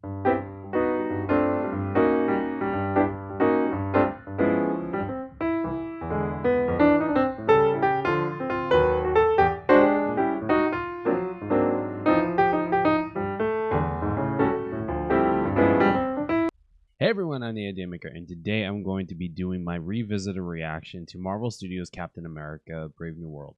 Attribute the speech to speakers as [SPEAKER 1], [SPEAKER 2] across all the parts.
[SPEAKER 1] Hey everyone, I'm the Idea Maker, and today I'm going to be doing my revisited reaction to Marvel Studios' Captain America: Brave New World.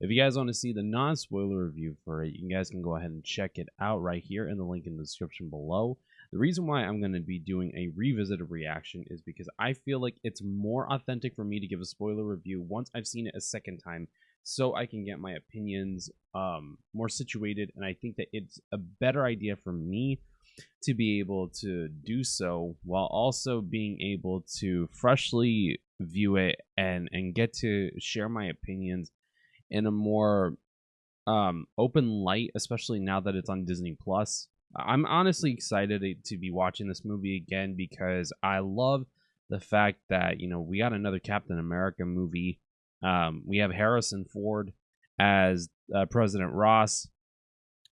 [SPEAKER 1] If you guys want to see the non-spoiler review for it, you guys can go ahead and check it out right here in the link in the description below. The reason why I'm going to be doing a revisited reaction is because I feel like it's more authentic for me to give a spoiler review once I've seen it a second time, so I can get my opinions more situated, and I think that it's a better idea for me to be able to do so while also being able to freshly view it and get to share my opinions in a more open light, especially now that it's on Disney Plus. I'm honestly excited to be watching this movie again because I love the fact that we got another Captain America movie. We have Harrison Ford as President Ross.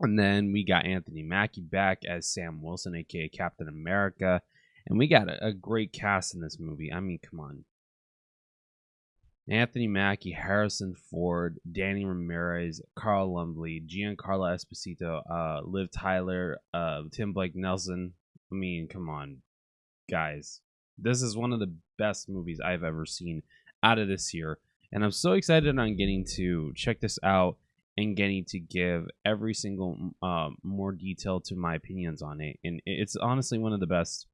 [SPEAKER 1] And then we got Anthony Mackie back as Sam Wilson, aka Captain America. And we got a great cast in this movie. I mean, come on. Anthony Mackie, Harrison Ford, Danny Ramirez, Carl Lumbly, Giancarlo Esposito, Liv Tyler, Tim Blake Nelson. I mean, come on, guys. This is one of the best movies I've ever seen out of this year. And I'm so excited on getting to check this out and getting to give every single more detail to my opinions on it. And it's honestly one of the best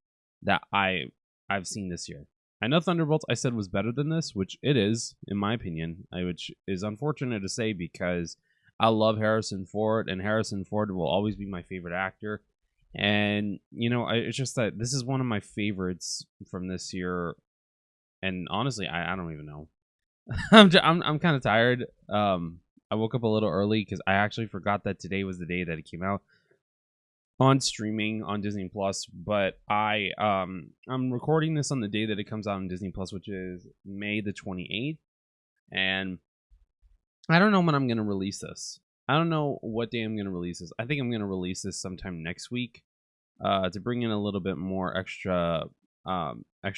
[SPEAKER 1] that I've seen this year. I know Thunderbolts I said was better than this, which it is, in my opinion, which is unfortunate to say because I love Harrison Ford, and Harrison Ford will always be my favorite actor. And, it's just that this is one of my favorites from this year. And honestly, I don't even know. I'm kind of tired. I woke up a little early because I actually forgot that today was the day that it came out on streaming on Disney Plus. But I'm recording this on the day that it comes out on Disney Plus, which is May the 28th. And I don't know when I'm gonna release this. I don't know what day I'm gonna release this. I think I'm gonna release this sometime next week, to bring in a little bit more extra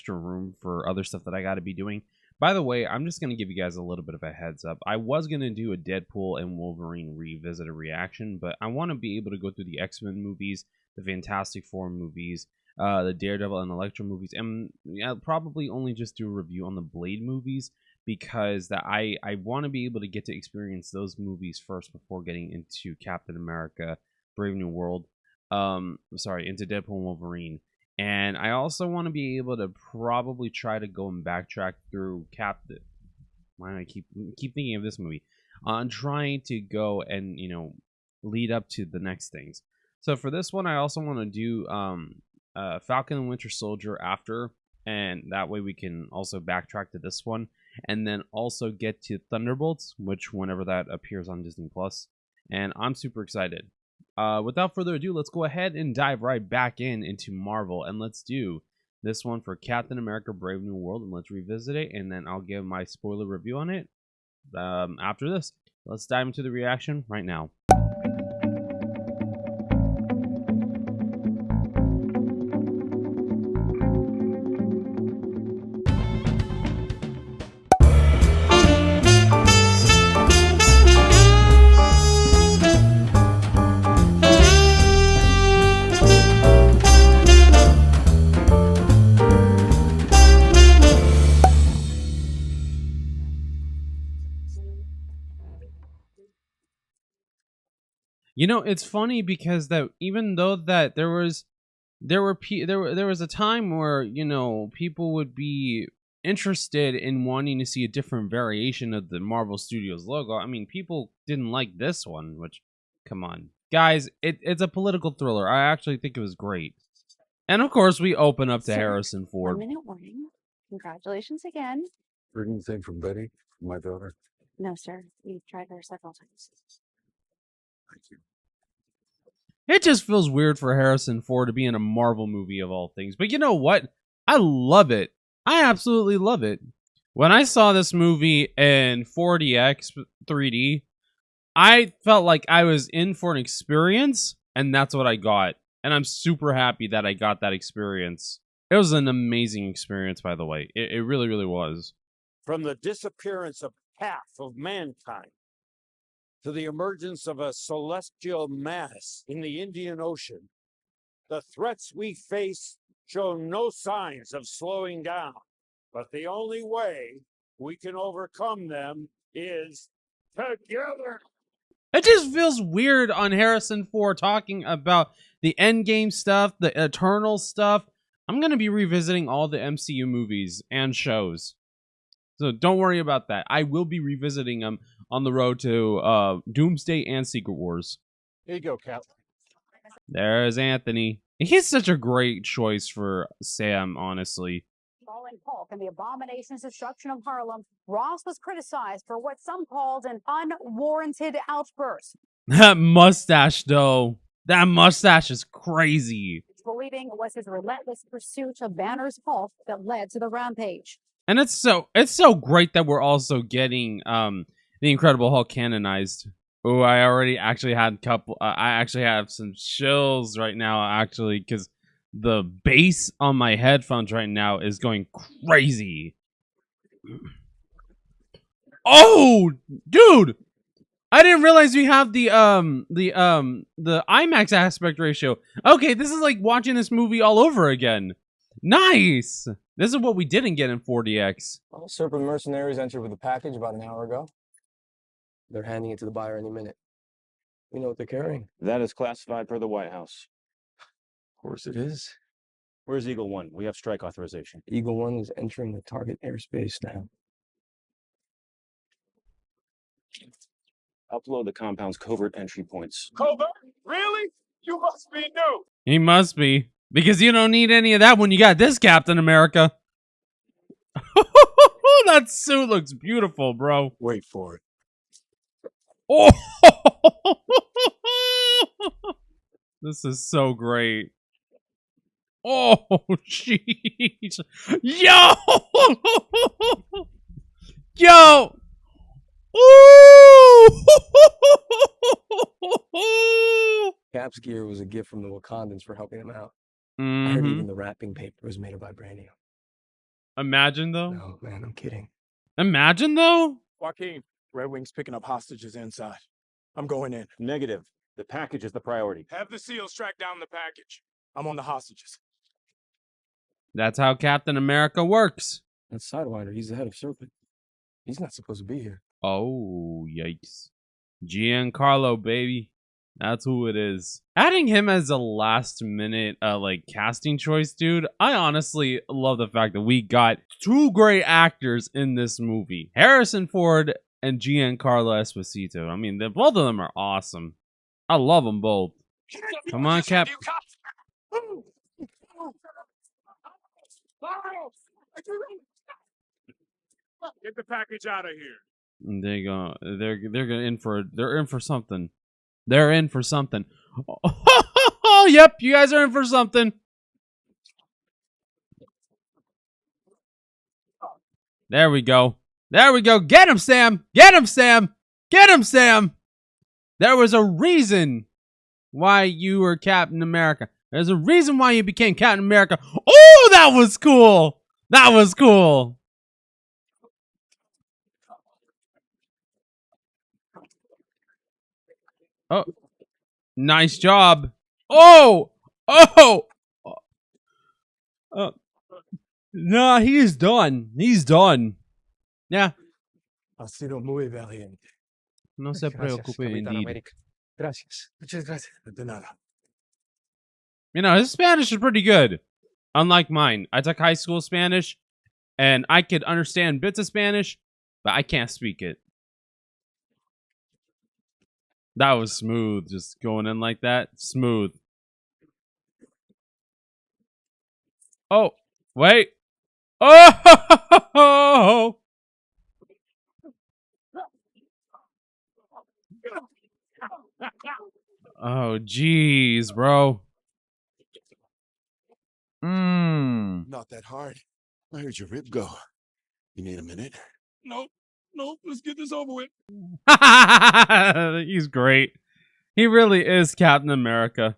[SPEAKER 1] room for other stuff that I got to be doing. By the way, I'm just going to give you guys a little bit of a heads up. I was going to do a Deadpool and Wolverine revisited reaction, but I want to be able to go through the X-Men movies, the Fantastic Four movies, the Daredevil and Elektra movies, and I'll probably only just do a review on the Blade movies because I want to be able to get to experience those movies first before getting into Captain America: Brave New World. Into Deadpool and Wolverine. And I also want to be able to probably try to go and backtrack through Captain. Why do I keep thinking of this movie? On trying to go and lead up to the next things. So for this one, I also want to do Falcon and Winter Soldier after, and that way we can also backtrack to this one, and then also get to Thunderbolts, which whenever that appears on Disney Plus. And I'm super excited. Without further ado, let's go ahead and dive right back into Marvel, and let's do this one for Captain America: Brave New World, and let's revisit it, and then I'll give my spoiler review on it after this. Let's dive into the reaction right now. It's funny because that even though that there was a time where people would be interested in wanting to see a different variation of the Marvel Studios logo. I mean, people didn't like this one, which, come on, guys, it's a political thriller. I actually think it was great. And of course, we open up to Harrison Ford.
[SPEAKER 2] 1 minute warning. Congratulations again.
[SPEAKER 3] Heard anything from Betty, my daughter?
[SPEAKER 2] No, sir. We've tried her several times.
[SPEAKER 3] Thank you.
[SPEAKER 1] It just feels weird for Harrison Ford to be in a Marvel movie of all things. But you know what? I love it. I absolutely love it. When I saw this movie in 4DX 3D, I felt like I was in for an experience, and that's what I got. And I'm super happy that I got that experience. It was an amazing experience, by the way. It really, really was.
[SPEAKER 4] From the disappearance of half of mankind to the emergence of a celestial mass in the Indian Ocean, the threats we face show no signs of slowing down. But the only way we can overcome them is together.
[SPEAKER 1] It just feels weird on Harrison Ford talking about the Endgame stuff, the Eternal stuff. I'm going to be revisiting all the MCU movies and shows. So don't worry about that. I will be revisiting them on the road to Doomsday and Secret Wars.
[SPEAKER 4] Here you go, Cap.
[SPEAKER 1] There's Anthony. He's such a great choice for Sam, honestly.
[SPEAKER 5] Falling Hulk and the abomination's destruction of Harlem, Ross was criticized for what some called an unwarranted outburst.
[SPEAKER 1] That mustache, though. That mustache is crazy.
[SPEAKER 5] Believing it was his relentless pursuit of Banner's Hulk that led to the rampage.
[SPEAKER 1] And it's so great that we're also getting the Incredible Hulk canonized. Oh, I already actually had I actually have some chills right now, actually, because the bass on my headphones right now is going crazy. Oh, dude! I didn't realize we have the IMAX aspect ratio. Okay, this is like watching this movie all over again. Nice! This is what we didn't get in 4DX.
[SPEAKER 6] Well, Serpent Mercenaries entered with a package about an hour ago. They're handing it to the buyer any minute. We know what they're carrying.
[SPEAKER 7] That is classified per the White House.
[SPEAKER 6] Of course it is.
[SPEAKER 7] Where's Eagle One? We have strike authorization.
[SPEAKER 6] Eagle One is entering the target airspace now.
[SPEAKER 7] Upload the compound's covert entry points.
[SPEAKER 4] Covert? Really? You must be new.
[SPEAKER 1] He must be. Because you don't need any of that when you got this Captain America. That suit looks beautiful, bro.
[SPEAKER 4] Wait for it.
[SPEAKER 1] Oh! This is so great. Oh, jeez. Yo! Yo! Ooh!
[SPEAKER 6] Cap's gear was a gift from the Wakandans for helping them out. I heard even the wrapping paper was made of vibranium.
[SPEAKER 1] Imagine, though.
[SPEAKER 6] No, man, I'm kidding.
[SPEAKER 1] Imagine, though.
[SPEAKER 8] Joaquin, Red Wing's picking up hostages inside. I'm going in.
[SPEAKER 7] Negative. The package is the priority.
[SPEAKER 8] Have the SEALs track down the package. I'm on the hostages.
[SPEAKER 1] That's how Captain America works.
[SPEAKER 6] That's Sidewinder. He's the head of Serpent. He's not supposed to be here.
[SPEAKER 1] Oh, yikes. Giancarlo, baby. That's who it is. Adding him as a last minute casting choice, dude, I honestly love the fact that we got two great actors in this movie. Harrison Ford and Giancarlo Esposito. I mean, both of them are awesome. I love them both. Come on, Cap.
[SPEAKER 8] Get the package out of here.
[SPEAKER 1] They go. They're in for something. They're in for something. Oh, yep, you guys are in for something. There we go. There we go. Get him, Sam. Get him, Sam. Get him, Sam. There was a reason why you were Captain America. There's a reason why you became Captain America. Oh, that was cool. That was cool. Oh, nice job. Oh, nah, he's done. He's done. Yeah.
[SPEAKER 8] Ha sido muy valiente.
[SPEAKER 1] No se preocupe, indeed.
[SPEAKER 6] Gracias.
[SPEAKER 8] Muchas gracias. De nada.
[SPEAKER 1] You know, his Spanish is pretty good. Unlike mine. I took high school Spanish, and I could understand bits of Spanish, but I can't speak it. That was smooth, just going in like that. Smooth. Oh, wait. Oh! Oh, jeez, bro.
[SPEAKER 3] Not that hard. I heard your rib go. You need a minute?
[SPEAKER 8] Nope. Let's get this over with.
[SPEAKER 1] He's great. He really is Captain America.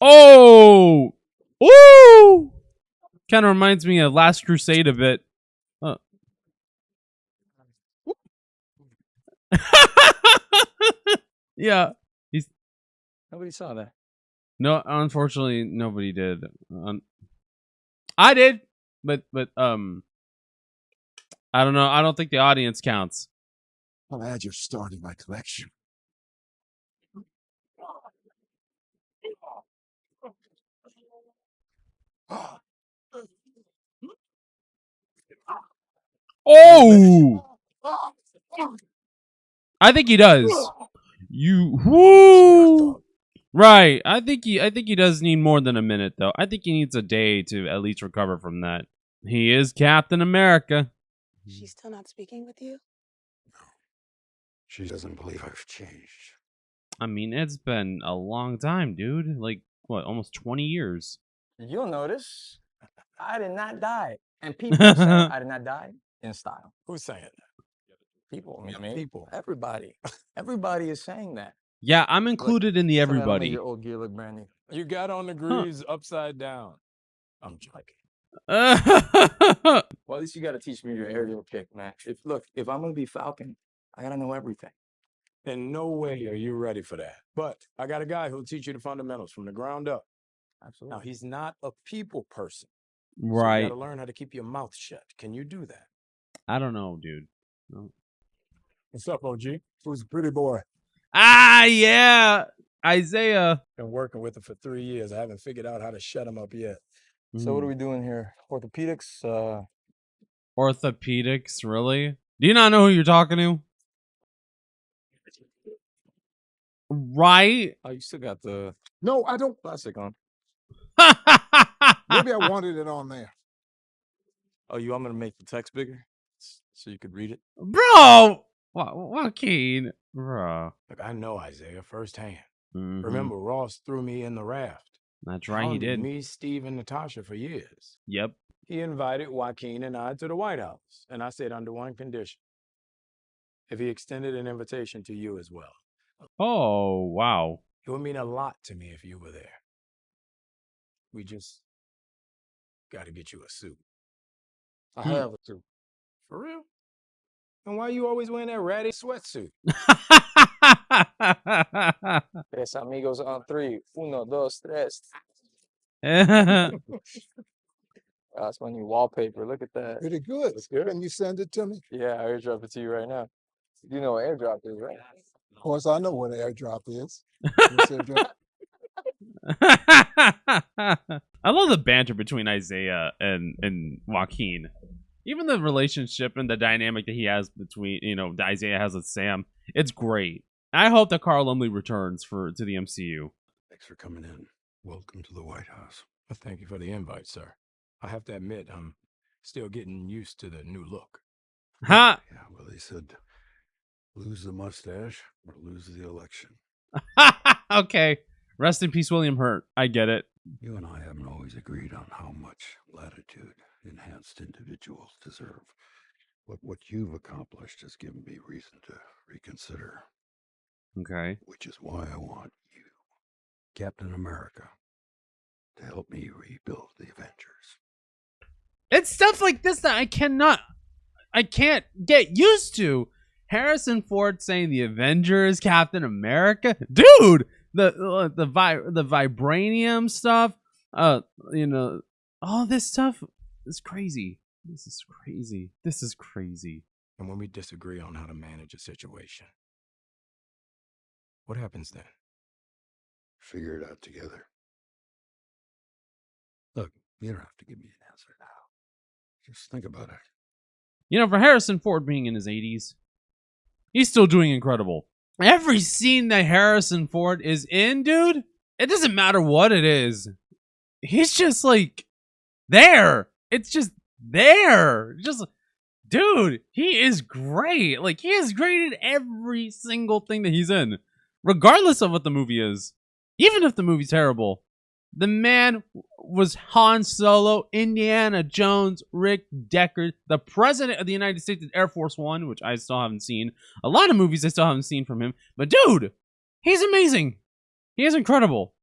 [SPEAKER 1] Oh! Woo! Kind of reminds me of Last Crusade a bit. Yeah.
[SPEAKER 6] Nobody saw that.
[SPEAKER 1] No, unfortunately, nobody did. I did, but I don't know. I don't think the audience counts.
[SPEAKER 3] I'm glad you're starting my collection.
[SPEAKER 1] Oh! I think he does. You whoo! Right. I think he does need more than a minute though. I think he needs a day to at least recover from that. He is Captain America.
[SPEAKER 9] She's still not speaking with you?
[SPEAKER 3] She doesn't believe I've changed.
[SPEAKER 1] I mean, it's been a long time, dude. Like what, almost 20 years.
[SPEAKER 6] You'll notice I did not die. And people say I did not die in style.
[SPEAKER 8] Who's saying that?
[SPEAKER 6] People, I mean,
[SPEAKER 8] People.
[SPEAKER 6] everybody. Everybody is saying that.
[SPEAKER 1] Yeah, I'm included in the
[SPEAKER 6] Tell me I don't make
[SPEAKER 1] everybody.
[SPEAKER 6] your old gear look brand new.
[SPEAKER 8] You got on the greaves upside down. I'm joking.
[SPEAKER 6] Well, at least you got to teach me your aerial kick, man. If I'm gonna be Falcon, I gotta know everything.
[SPEAKER 8] In no way are you ready for that. But I got a guy who'll teach you the fundamentals from the ground up.
[SPEAKER 6] Absolutely.
[SPEAKER 8] Now, he's not a people person. So you
[SPEAKER 1] Right.
[SPEAKER 8] got to learn how to keep your mouth shut. Can you do that?
[SPEAKER 1] I don't know, dude. No.
[SPEAKER 8] What's up, OG? Who's the pretty boy?
[SPEAKER 1] Ah, yeah. Isaiah.
[SPEAKER 8] Been working with him for 3 years. I haven't figured out how to shut him up yet.
[SPEAKER 6] So what are we doing here? Orthopedics?
[SPEAKER 1] Orthopedics, really? Do you not know who you're talking to? Right?
[SPEAKER 6] Oh, you still got the
[SPEAKER 8] No, I don't.
[SPEAKER 6] plastic on.
[SPEAKER 8] Maybe I wanted it on there.
[SPEAKER 6] Oh, you want me to make the text bigger so you could read it?
[SPEAKER 1] Bro! Joaquin. Bro.
[SPEAKER 8] Look, I know Isaiah firsthand.
[SPEAKER 1] Mhm.
[SPEAKER 8] Remember, Ross threw me in the raft.
[SPEAKER 1] That's right, he
[SPEAKER 8] Hounded
[SPEAKER 1] did.
[SPEAKER 8] Me, Steve, and Natasha for years.
[SPEAKER 1] Yep.
[SPEAKER 8] He invited Joaquin and I to the White House, and I said under one condition. If he extended an invitation to you as well.
[SPEAKER 1] Oh, wow.
[SPEAKER 8] It would mean a lot to me if you were there. We just got to get you a suit.
[SPEAKER 6] I have a suit.
[SPEAKER 8] For real? And why you always wearing that ratty sweatsuit?
[SPEAKER 6] Tres amigos on three. Uno, dos, tres. That's my new wallpaper. Look at that.
[SPEAKER 8] Pretty good.
[SPEAKER 6] That's good.
[SPEAKER 8] Can you send it to me?
[SPEAKER 6] Yeah, I airdrop it to you right now. You know what airdrop is, right?
[SPEAKER 8] Of course, I know what an airdrop is.
[SPEAKER 1] I love the banter between Isaiah and Joaquin. Even the relationship and the dynamic that he has between, Isaiah has with Sam. It's great. I hope that Carl Lumbly returns to the MCU.
[SPEAKER 3] Thanks for coming in. Welcome to the White House.
[SPEAKER 8] Well, thank you for the invite, sir. I have to admit, I'm still getting used to the new look.
[SPEAKER 1] Ha!
[SPEAKER 3] Yeah, well, they said lose the mustache or lose the election.
[SPEAKER 1] Okay. Rest in peace, William Hurt. I get it.
[SPEAKER 3] You and I haven't always agreed on how much latitude enhanced individuals deserve. But what you've accomplished has given me reason to reconsider.
[SPEAKER 1] Okay.
[SPEAKER 3] Which is why I want you, Captain America, to help me rebuild the Avengers.
[SPEAKER 1] It's stuff like this that I can't get used to. Harrison Ford saying the Avengers, Captain America, dude. The vibranium stuff, all this stuff is crazy. This is crazy.
[SPEAKER 8] And when we disagree on how to manage a situation, what happens then?
[SPEAKER 3] Figure it out together. Look, you don't have to give me an answer now. Just think about it.
[SPEAKER 1] For Harrison Ford being in his 80s, he's still doing incredible. Every scene that Harrison Ford is in, dude, it doesn't matter what it is. He's just like there. It's just there. Just, dude, he is great. Like, he is great in every single thing that he's in, regardless of what the movie is. Even if the movie's terrible. The man was Han Solo, Indiana Jones, Rick Deckard, the president of the United States Air Force One, which I still haven't seen. A lot of movies I still haven't seen from him. But dude, he's amazing. He is incredible.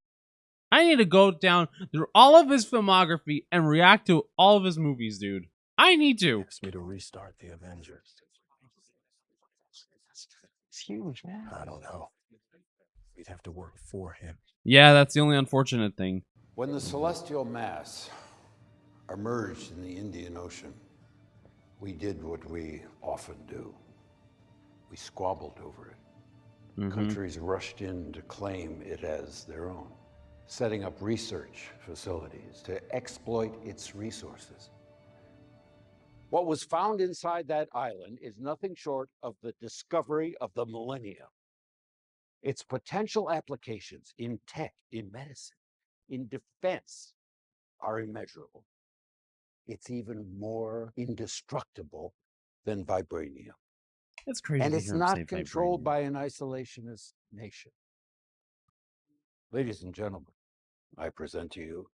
[SPEAKER 1] I need to go down through all of his filmography and react to all of his movies, dude. I need to.
[SPEAKER 8] Asked me to restart the Avengers. It's huge, man. I don't know. We'd have to work for him.
[SPEAKER 1] Yeah, that's the only unfortunate thing.
[SPEAKER 3] When the celestial mass emerged in the Indian Ocean, we did what we often do. We squabbled over it. Countries rushed in to claim it as their own, setting up research facilities to exploit its resources.
[SPEAKER 4] What was found inside that island is nothing short of the discovery of the millennium. Its potential applications in tech, in medicine, in defense are immeasurable. It's even more indestructible than vibranium.
[SPEAKER 1] It's crazy.
[SPEAKER 4] And
[SPEAKER 1] to
[SPEAKER 4] it's
[SPEAKER 1] hear him
[SPEAKER 4] not
[SPEAKER 1] say
[SPEAKER 4] controlled
[SPEAKER 1] vibranium.
[SPEAKER 4] by an isolationist nation. Ladies and gentlemen, I present to you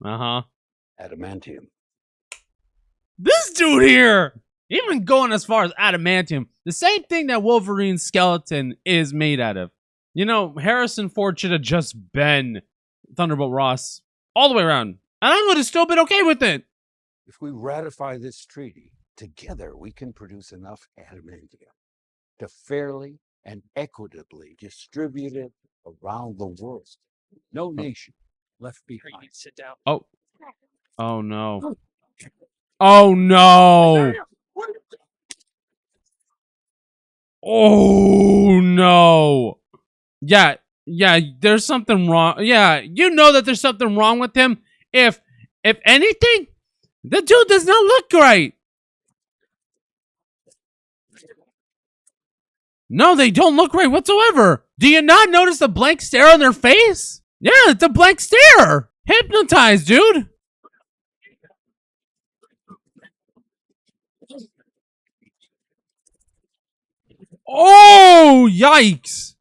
[SPEAKER 4] adamantium.
[SPEAKER 1] This dude here, even going as far as adamantium, the same thing that Wolverine's skeleton is made out of. You know, Harrison Ford should have just been Thunderbolt Ross all the way around, and I would have still been okay with it.
[SPEAKER 4] If we ratify this treaty, together we can produce enough adamantium to fairly and equitably distribute it around the world. No nation left behind.
[SPEAKER 7] Sit down.
[SPEAKER 1] Oh. Oh no. Oh no. Oh no. Yeah, there's something wrong. Yeah, you know that there's something wrong with him. If anything, the dude does not look right. No, they don't look right whatsoever. Do you not notice the blank stare on their face? Yeah, it's a blank stare. Hypnotized, dude. Oh, yikes.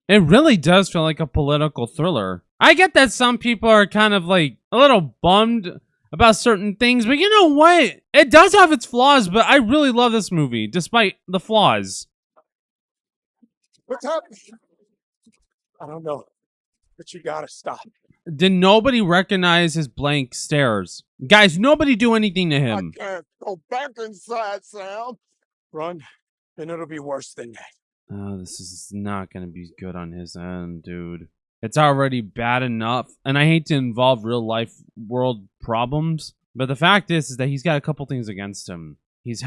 [SPEAKER 1] It really does feel like a political thriller. I get that some people are kind of like a little bummed about certain things, but you know what? It does have its flaws, but I really love this movie, despite the flaws.
[SPEAKER 8] What's happening? I don't know, but you gotta stop.
[SPEAKER 1] Did nobody recognize his blank stares? Guys, nobody do anything to him.
[SPEAKER 8] I can't go back inside, Sam. Run, and it'll be worse than that.
[SPEAKER 1] Oh, this is not going to be good on his end, dude. It's already bad enough, and I hate to involve real life world problems, but the fact is that he's got a couple things against him. He's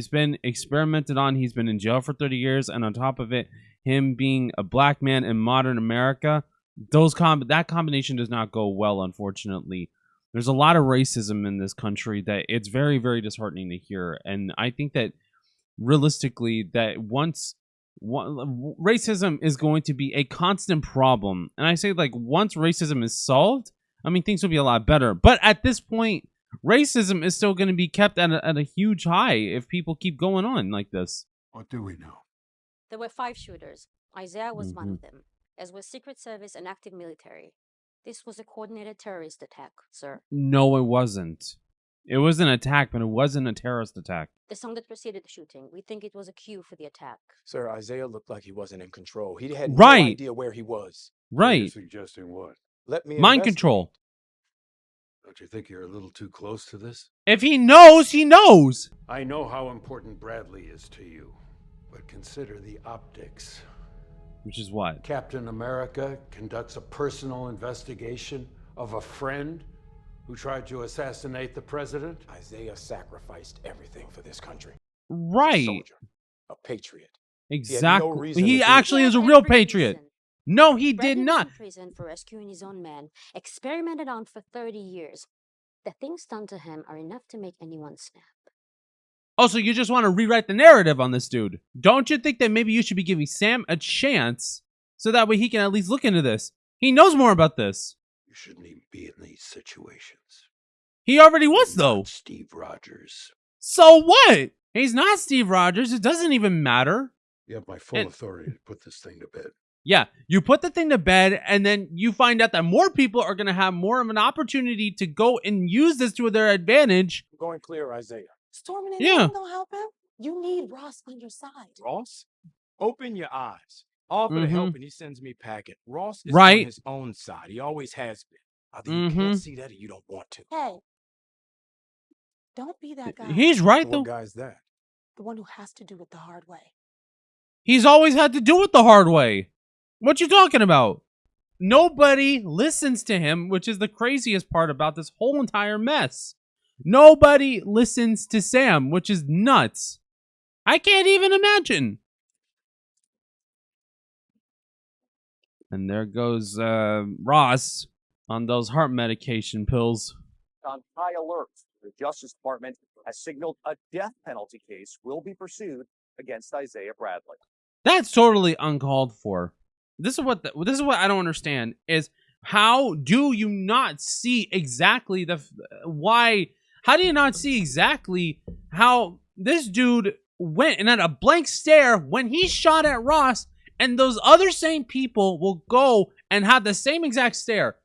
[SPEAKER 1] been experimented on, he's been in jail for 30 years, and on top of it, him being a black man in modern America, that combination does not go well, unfortunately. There's a lot of racism in this country that it's very, very disheartening to hear, and I think that realistically that racism is going to be a constant problem, and I say like once racism is solved, I mean things will be a lot better, but at this point racism is still going to be kept at a huge high if people keep going on like this.
[SPEAKER 3] What do we know?
[SPEAKER 10] There were 5 shooters. Isaiah was one of them, as was Secret Service and active military. This was a coordinated terrorist attack, sir.
[SPEAKER 1] No, it wasn't. It was an attack, but it wasn't a terrorist attack.
[SPEAKER 10] The song that preceded the shooting, we think it was a cue for the attack.
[SPEAKER 8] Sir, Isaiah looked like he wasn't in control. He had
[SPEAKER 1] Right.
[SPEAKER 8] no idea where he was.
[SPEAKER 1] Right.
[SPEAKER 3] You're suggesting what?
[SPEAKER 8] Let me
[SPEAKER 1] Mind
[SPEAKER 8] investigate.
[SPEAKER 1] control.
[SPEAKER 3] Don't you think you're a little too close to this?
[SPEAKER 1] If he knows, he knows.
[SPEAKER 3] I know how important Bradley is to you, but consider the optics.
[SPEAKER 1] Which is what?
[SPEAKER 3] Captain America conducts a personal investigation of a friend who tried to assassinate the president.
[SPEAKER 8] Isaiah sacrificed everything for this country.
[SPEAKER 1] Right.
[SPEAKER 8] A soldier, a patriot.
[SPEAKER 1] Exactly.
[SPEAKER 8] reason
[SPEAKER 1] He
[SPEAKER 8] to do
[SPEAKER 1] actually
[SPEAKER 10] He
[SPEAKER 1] is a
[SPEAKER 10] had
[SPEAKER 1] real
[SPEAKER 10] every
[SPEAKER 1] patriot.
[SPEAKER 10] reason.
[SPEAKER 1] No, he did
[SPEAKER 10] Bradley was
[SPEAKER 1] not.
[SPEAKER 10] in prison for rescuing his own man, experimented on for 30 years. The things done to him are enough to make anyone snap.
[SPEAKER 1] Oh, so you just want to rewrite the narrative on this dude? Don't you think that maybe you should be giving Sam a chance so that way he can at least look into this? He knows more about this.
[SPEAKER 3] You shouldn't even be in these situations.
[SPEAKER 1] He already was, though.
[SPEAKER 3] Not Steve Rogers.
[SPEAKER 1] So what? He's not Steve Rogers. It doesn't even matter.
[SPEAKER 3] You have my full authority to put this thing to bed.
[SPEAKER 1] Yeah, you put the thing to bed, and then you find out that more people are going to have more of an opportunity to go and use this to their advantage.
[SPEAKER 8] I'm going clear, Isaiah.
[SPEAKER 9] Storming and
[SPEAKER 1] Yeah.
[SPEAKER 9] don't help him. You need Ross on your side.
[SPEAKER 8] Ross? Open your eyes. Offer to
[SPEAKER 1] Mm-hmm.
[SPEAKER 8] help, and he sends me packet. Ross is
[SPEAKER 1] Right.
[SPEAKER 8] on his own side. He always has been. Either you can't see that or you don't want to.
[SPEAKER 9] Hey, don't be that guy.
[SPEAKER 1] He's right, though.
[SPEAKER 8] What guy's that?
[SPEAKER 9] The one who has to do it the hard way.
[SPEAKER 1] He's always had to do it the hard way. What you talking about? Nobody listens to him, which is the craziest part about this whole entire mess. Nobody listens to Sam, which is nuts. I can't even imagine. And there goes Ross on those heart medication pills.
[SPEAKER 11] On high alert, the Justice Department has signaled a death penalty case will be pursued against Isaiah Bradley.
[SPEAKER 1] That's totally uncalled for. This is what I don't understand is how do you not see exactly why? How do you not see exactly how this dude went and had a blank stare when he shot at Ross, and those other same people will go and have the same exact stare?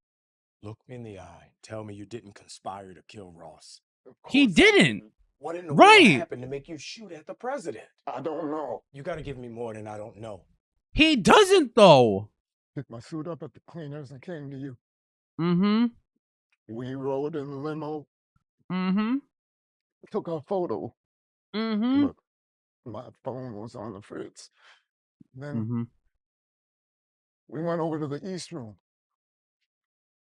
[SPEAKER 8] Look me in the eye. Tell me you didn't conspire to kill Ross.
[SPEAKER 1] He didn't.
[SPEAKER 8] What in the
[SPEAKER 1] Right.
[SPEAKER 8] world happened to make you shoot at the president? I don't know. You got to give me more than I don't know.
[SPEAKER 1] He doesn't though.
[SPEAKER 12] Picked my suit up at the cleaners and came to you.
[SPEAKER 1] Mm-hmm.
[SPEAKER 12] We rode in the limo,
[SPEAKER 1] Mm-hmm.
[SPEAKER 12] took our photo.
[SPEAKER 1] Mm-hmm.
[SPEAKER 12] Look, my phone was on the fritz. Then
[SPEAKER 1] Mm-hmm.
[SPEAKER 12] we went over to the East Room.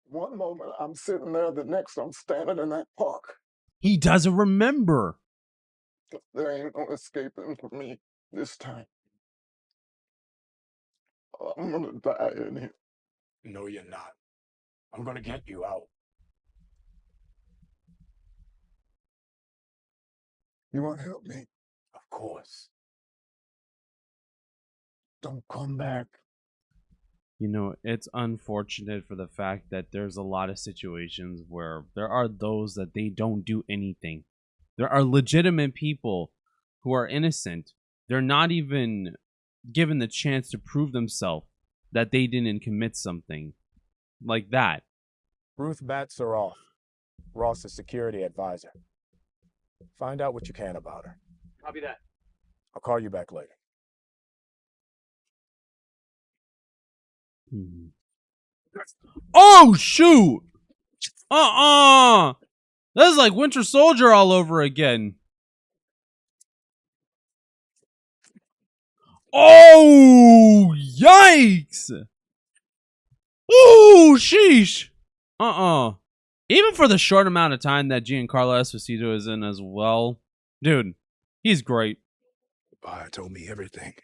[SPEAKER 12] One moment I'm sitting there, the next I'm standing in that park.
[SPEAKER 1] He doesn't remember.
[SPEAKER 12] There ain't no escaping from me this time. I'm gonna die in here.
[SPEAKER 8] No, you're not. I'm going to get you out.
[SPEAKER 12] You wanna help me?
[SPEAKER 8] Of course.
[SPEAKER 12] Don't come back.
[SPEAKER 1] You know, it's unfortunate for the fact that there's a lot of situations where there are those that they don't do anything. There are legitimate people who are innocent. They're not even given the chance to prove themselves that they didn't commit something like that.
[SPEAKER 8] Ruth bats are off. Ross is security advisor. Find out what you can about her.
[SPEAKER 11] Copy that.
[SPEAKER 8] I'll call you back later.
[SPEAKER 1] Oh, shoot! This is like Winter Soldier all over again. Oh, yikes! Ooh, sheesh! Even for the short amount of time that Giancarlo Esposito is in as well, dude, he's great.
[SPEAKER 8] Buyer told me everything.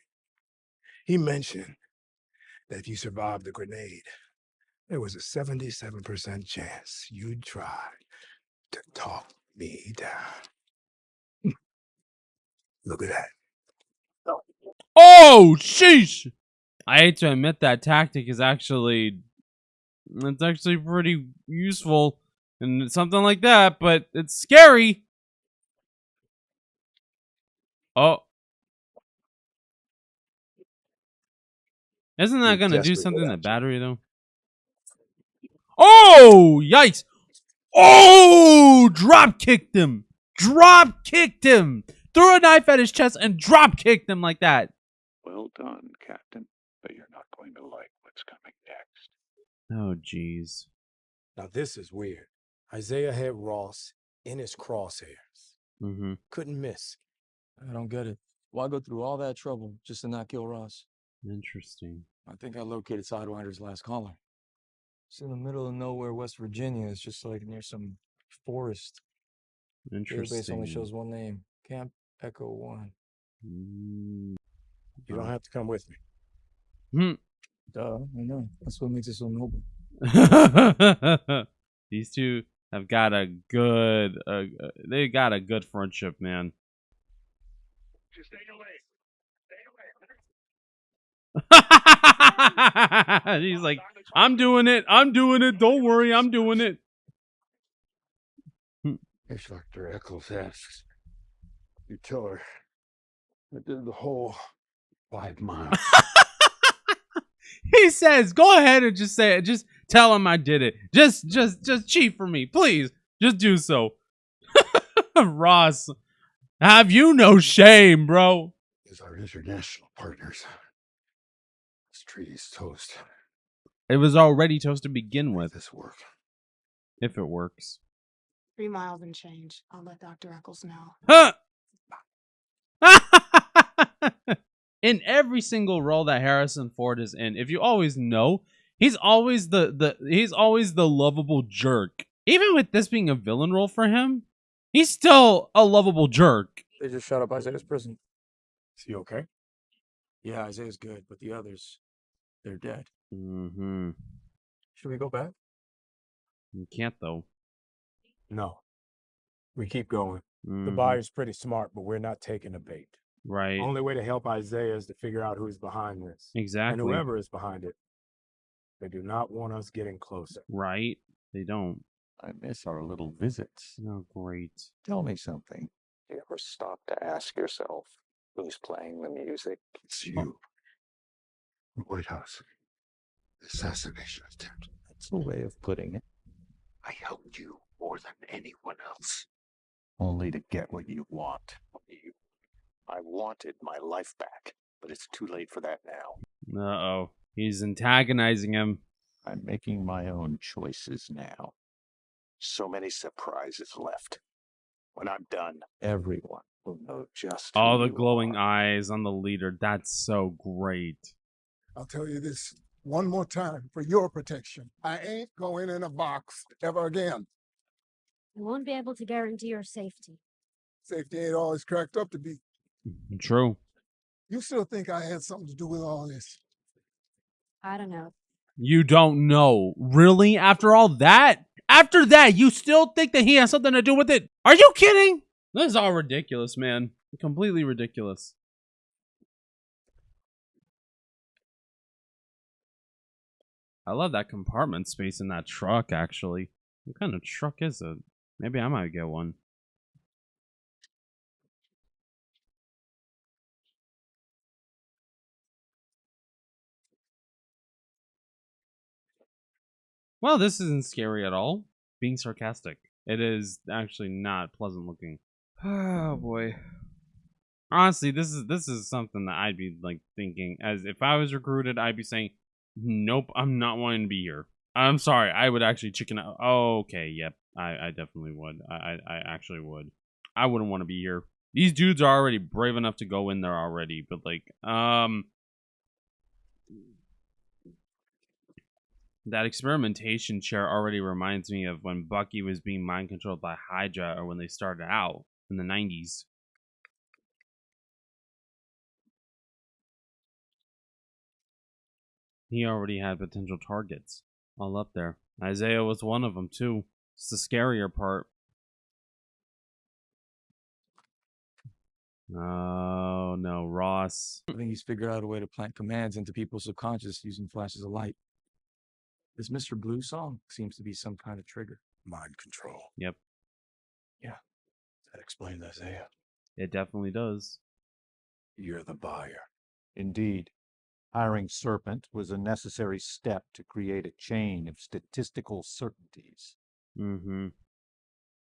[SPEAKER 8] He mentioned that if you survived the grenade, there was a 77% chance you'd try to talk me down. Look at that.
[SPEAKER 1] Oh, sheesh! I hate to admit that tactic is actually pretty useful and something like that, but it's scary. Oh. Isn't that going to do something to battery, though? Oh, yikes. Oh, drop kicked him. Drop kicked him. Threw a knife at his chest and drop kicked him like that.
[SPEAKER 13] Well done, Captain, but you're not going to like what's coming next.
[SPEAKER 1] Oh, jeez.
[SPEAKER 8] Now this is weird. Isaiah had Ross in his crosshairs.
[SPEAKER 1] Mm-hmm.
[SPEAKER 8] Couldn't miss.
[SPEAKER 6] I don't get it. Why go through all that trouble just to not kill Ross?
[SPEAKER 1] Interesting.
[SPEAKER 6] I think I located Sidewinder's last caller. It's in the middle of nowhere, West Virginia. It's just like near some forest.
[SPEAKER 1] Interesting.
[SPEAKER 6] Database only shows one name. Camp Echo 1.
[SPEAKER 8] You don't have to come with me.
[SPEAKER 6] Duh, I know. That's what makes it so noble.
[SPEAKER 1] These two have got a good, they got a good friendship, man.
[SPEAKER 13] Just stay away.
[SPEAKER 1] He's like, I'm doing it. Don't worry, I'm doing it.
[SPEAKER 3] If Dr. Eccles asks, you tell her I did the whole 5 miles.
[SPEAKER 1] He says, go ahead and just say it. Just tell him I did it. Just cheat for me, please. Just do so. Ross, have you no shame, bro?
[SPEAKER 3] is our international partners. This treaty's toast.
[SPEAKER 1] It was already toast to begin with.
[SPEAKER 3] This work.
[SPEAKER 1] If it works.
[SPEAKER 9] 3 miles and change. I'll let Dr. Eccles know.
[SPEAKER 1] Huh! In every single role that Harrison Ford is in, if you always know, he's always he's always the lovable jerk. Even with this being a villain role for him, he's still a lovable jerk.
[SPEAKER 6] They just shot up Isaiah's prison. Is he okay? Yeah, Isaiah's good, but the others, they're dead.
[SPEAKER 1] Mm-hmm.
[SPEAKER 6] Should we go back?
[SPEAKER 1] You can't though.
[SPEAKER 14] No. We keep going. The
[SPEAKER 1] Mhm.
[SPEAKER 14] buyer's pretty smart, but we're not taking the bait.
[SPEAKER 1] Right.
[SPEAKER 14] Only way to help Isaiah is to figure out who's behind this.
[SPEAKER 1] Exactly.
[SPEAKER 14] And whoever is behind it, they do not want us getting closer.
[SPEAKER 1] Right. They don't.
[SPEAKER 13] I miss our little visits.
[SPEAKER 1] Oh, great.
[SPEAKER 13] Tell me something. You ever stop to ask yourself who's playing the music?
[SPEAKER 3] It's you. The White House. The assassination attempt.
[SPEAKER 13] That's a way of putting it.
[SPEAKER 3] I helped you more than anyone else.
[SPEAKER 13] Only to get what you want. I wanted my life back, but it's too late for that now.
[SPEAKER 1] Uh-oh. He's antagonizing him.
[SPEAKER 13] I'm making my own choices now. So many surprises left. When I'm done, everyone will know just who
[SPEAKER 1] All the
[SPEAKER 13] you
[SPEAKER 1] glowing
[SPEAKER 13] are.
[SPEAKER 1] eyes on the leader. That's so great.
[SPEAKER 12] I'll tell you this one more time for your protection. I ain't going in a box ever again.
[SPEAKER 10] I won't be able to guarantee your safety.
[SPEAKER 12] Safety ain't always cracked up to be.
[SPEAKER 1] True.
[SPEAKER 12] You still think I had something to do with all this?
[SPEAKER 10] I don't know.
[SPEAKER 1] You don't know. Really? After all that? After that, you still think that he has something to do with it? Are you kidding? This is all ridiculous, man. Completely ridiculous. I love that compartment space in that truck, actually. What kind of truck is it? Maybe I might get one. Well, this isn't scary at all. Being sarcastic. It is actually not pleasant looking. Oh boy. Honestly, this is something that I'd be like thinking as if I was recruited, I'd be saying, nope, I'm not wanting to be here. I'm sorry, I would actually chicken out. Oh, okay, yep. I definitely would. I actually would. I wouldn't want to be here. These dudes are already brave enough to go in there already, but like, that experimentation chair already reminds me of when Bucky was being mind controlled by Hydra, or when they started out in the 90s. He already had potential targets all up there. Isaiah was one of them too. It's the scarier part. Oh no, Ross.
[SPEAKER 6] I think he's figured out a way to plant commands into people's subconscious using flashes of light. This Mr. Blue song seems to be some kind of trigger.
[SPEAKER 14] Mind control.
[SPEAKER 1] Yep,
[SPEAKER 14] Yeah. That explains Isaiah.
[SPEAKER 1] it definitely does.
[SPEAKER 14] You're the buyer.
[SPEAKER 15] Indeed. Hiring Serpent was a necessary step to create a chain of statistical certainties.
[SPEAKER 1] Mm-hmm.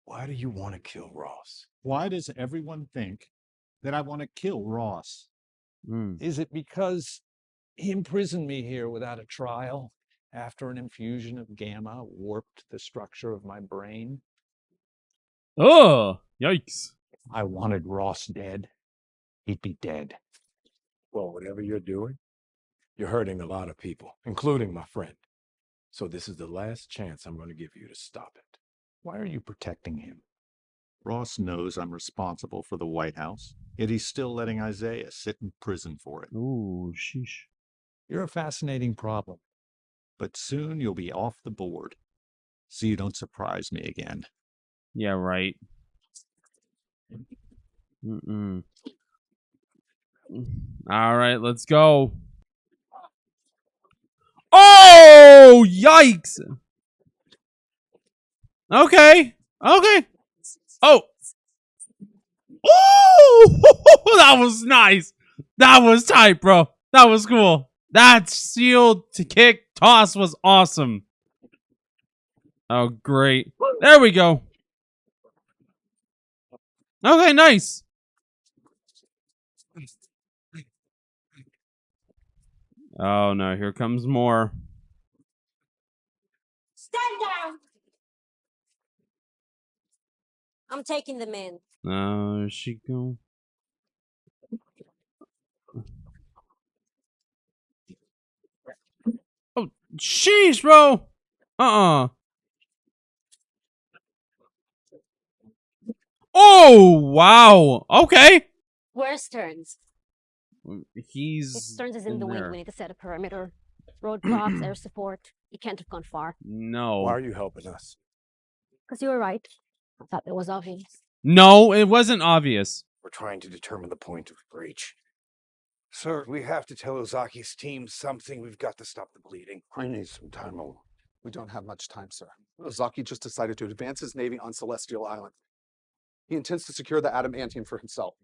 [SPEAKER 14] Why do you want to kill Ross?
[SPEAKER 15] Why does everyone think that I want to kill Ross?
[SPEAKER 1] Mm.
[SPEAKER 15] Is it because he imprisoned me here without a trial after an infusion of gamma warped the structure of my brain?
[SPEAKER 1] Oh, yikes.
[SPEAKER 15] If I wanted Ross dead, he'd be dead.
[SPEAKER 14] Well, whatever you're doing, you're hurting a lot of people, including my friend. So this is the last chance I'm going to give you to stop it.
[SPEAKER 15] Why are you protecting him? Ross knows I'm responsible for the White House, yet he's still letting Isaiah sit in prison for it.
[SPEAKER 1] Ooh, sheesh.
[SPEAKER 15] You're a fascinating problem, but soon you'll be off the board, so you don't surprise me again.
[SPEAKER 1] Yeah, right. Mm-mm. All right, let's go. Oh, yikes. Okay. Okay. Oh. Oh, that was nice. That was tight, bro. That was cool. That shield to kick toss was awesome. Oh, great. There we go. Okay, nice. Oh no, here comes more.
[SPEAKER 10] Stand down! I'm taking them in.
[SPEAKER 1] Oh, she go. Oh, sheesh, bro. Oh, wow. Okay.
[SPEAKER 10] Where's Stearns?
[SPEAKER 1] He's.
[SPEAKER 10] If Stearns is in the wing,
[SPEAKER 1] there.
[SPEAKER 10] we need to set a perimeter. Roadblocks, air support. You can't have gone far.
[SPEAKER 1] No.
[SPEAKER 14] Why are you helping us?
[SPEAKER 10] Because you were right. I thought it was obvious.
[SPEAKER 1] No, it wasn't obvious.
[SPEAKER 13] We're trying to determine the point of breach.
[SPEAKER 3] Sir, we have to tell Ozaki's team something. We've got to stop the bleeding. I need some time alone.
[SPEAKER 16] We don't have much time, sir. Ozaki just decided to advance his navy on Celestial Island. He intends to secure the adamantium for himself.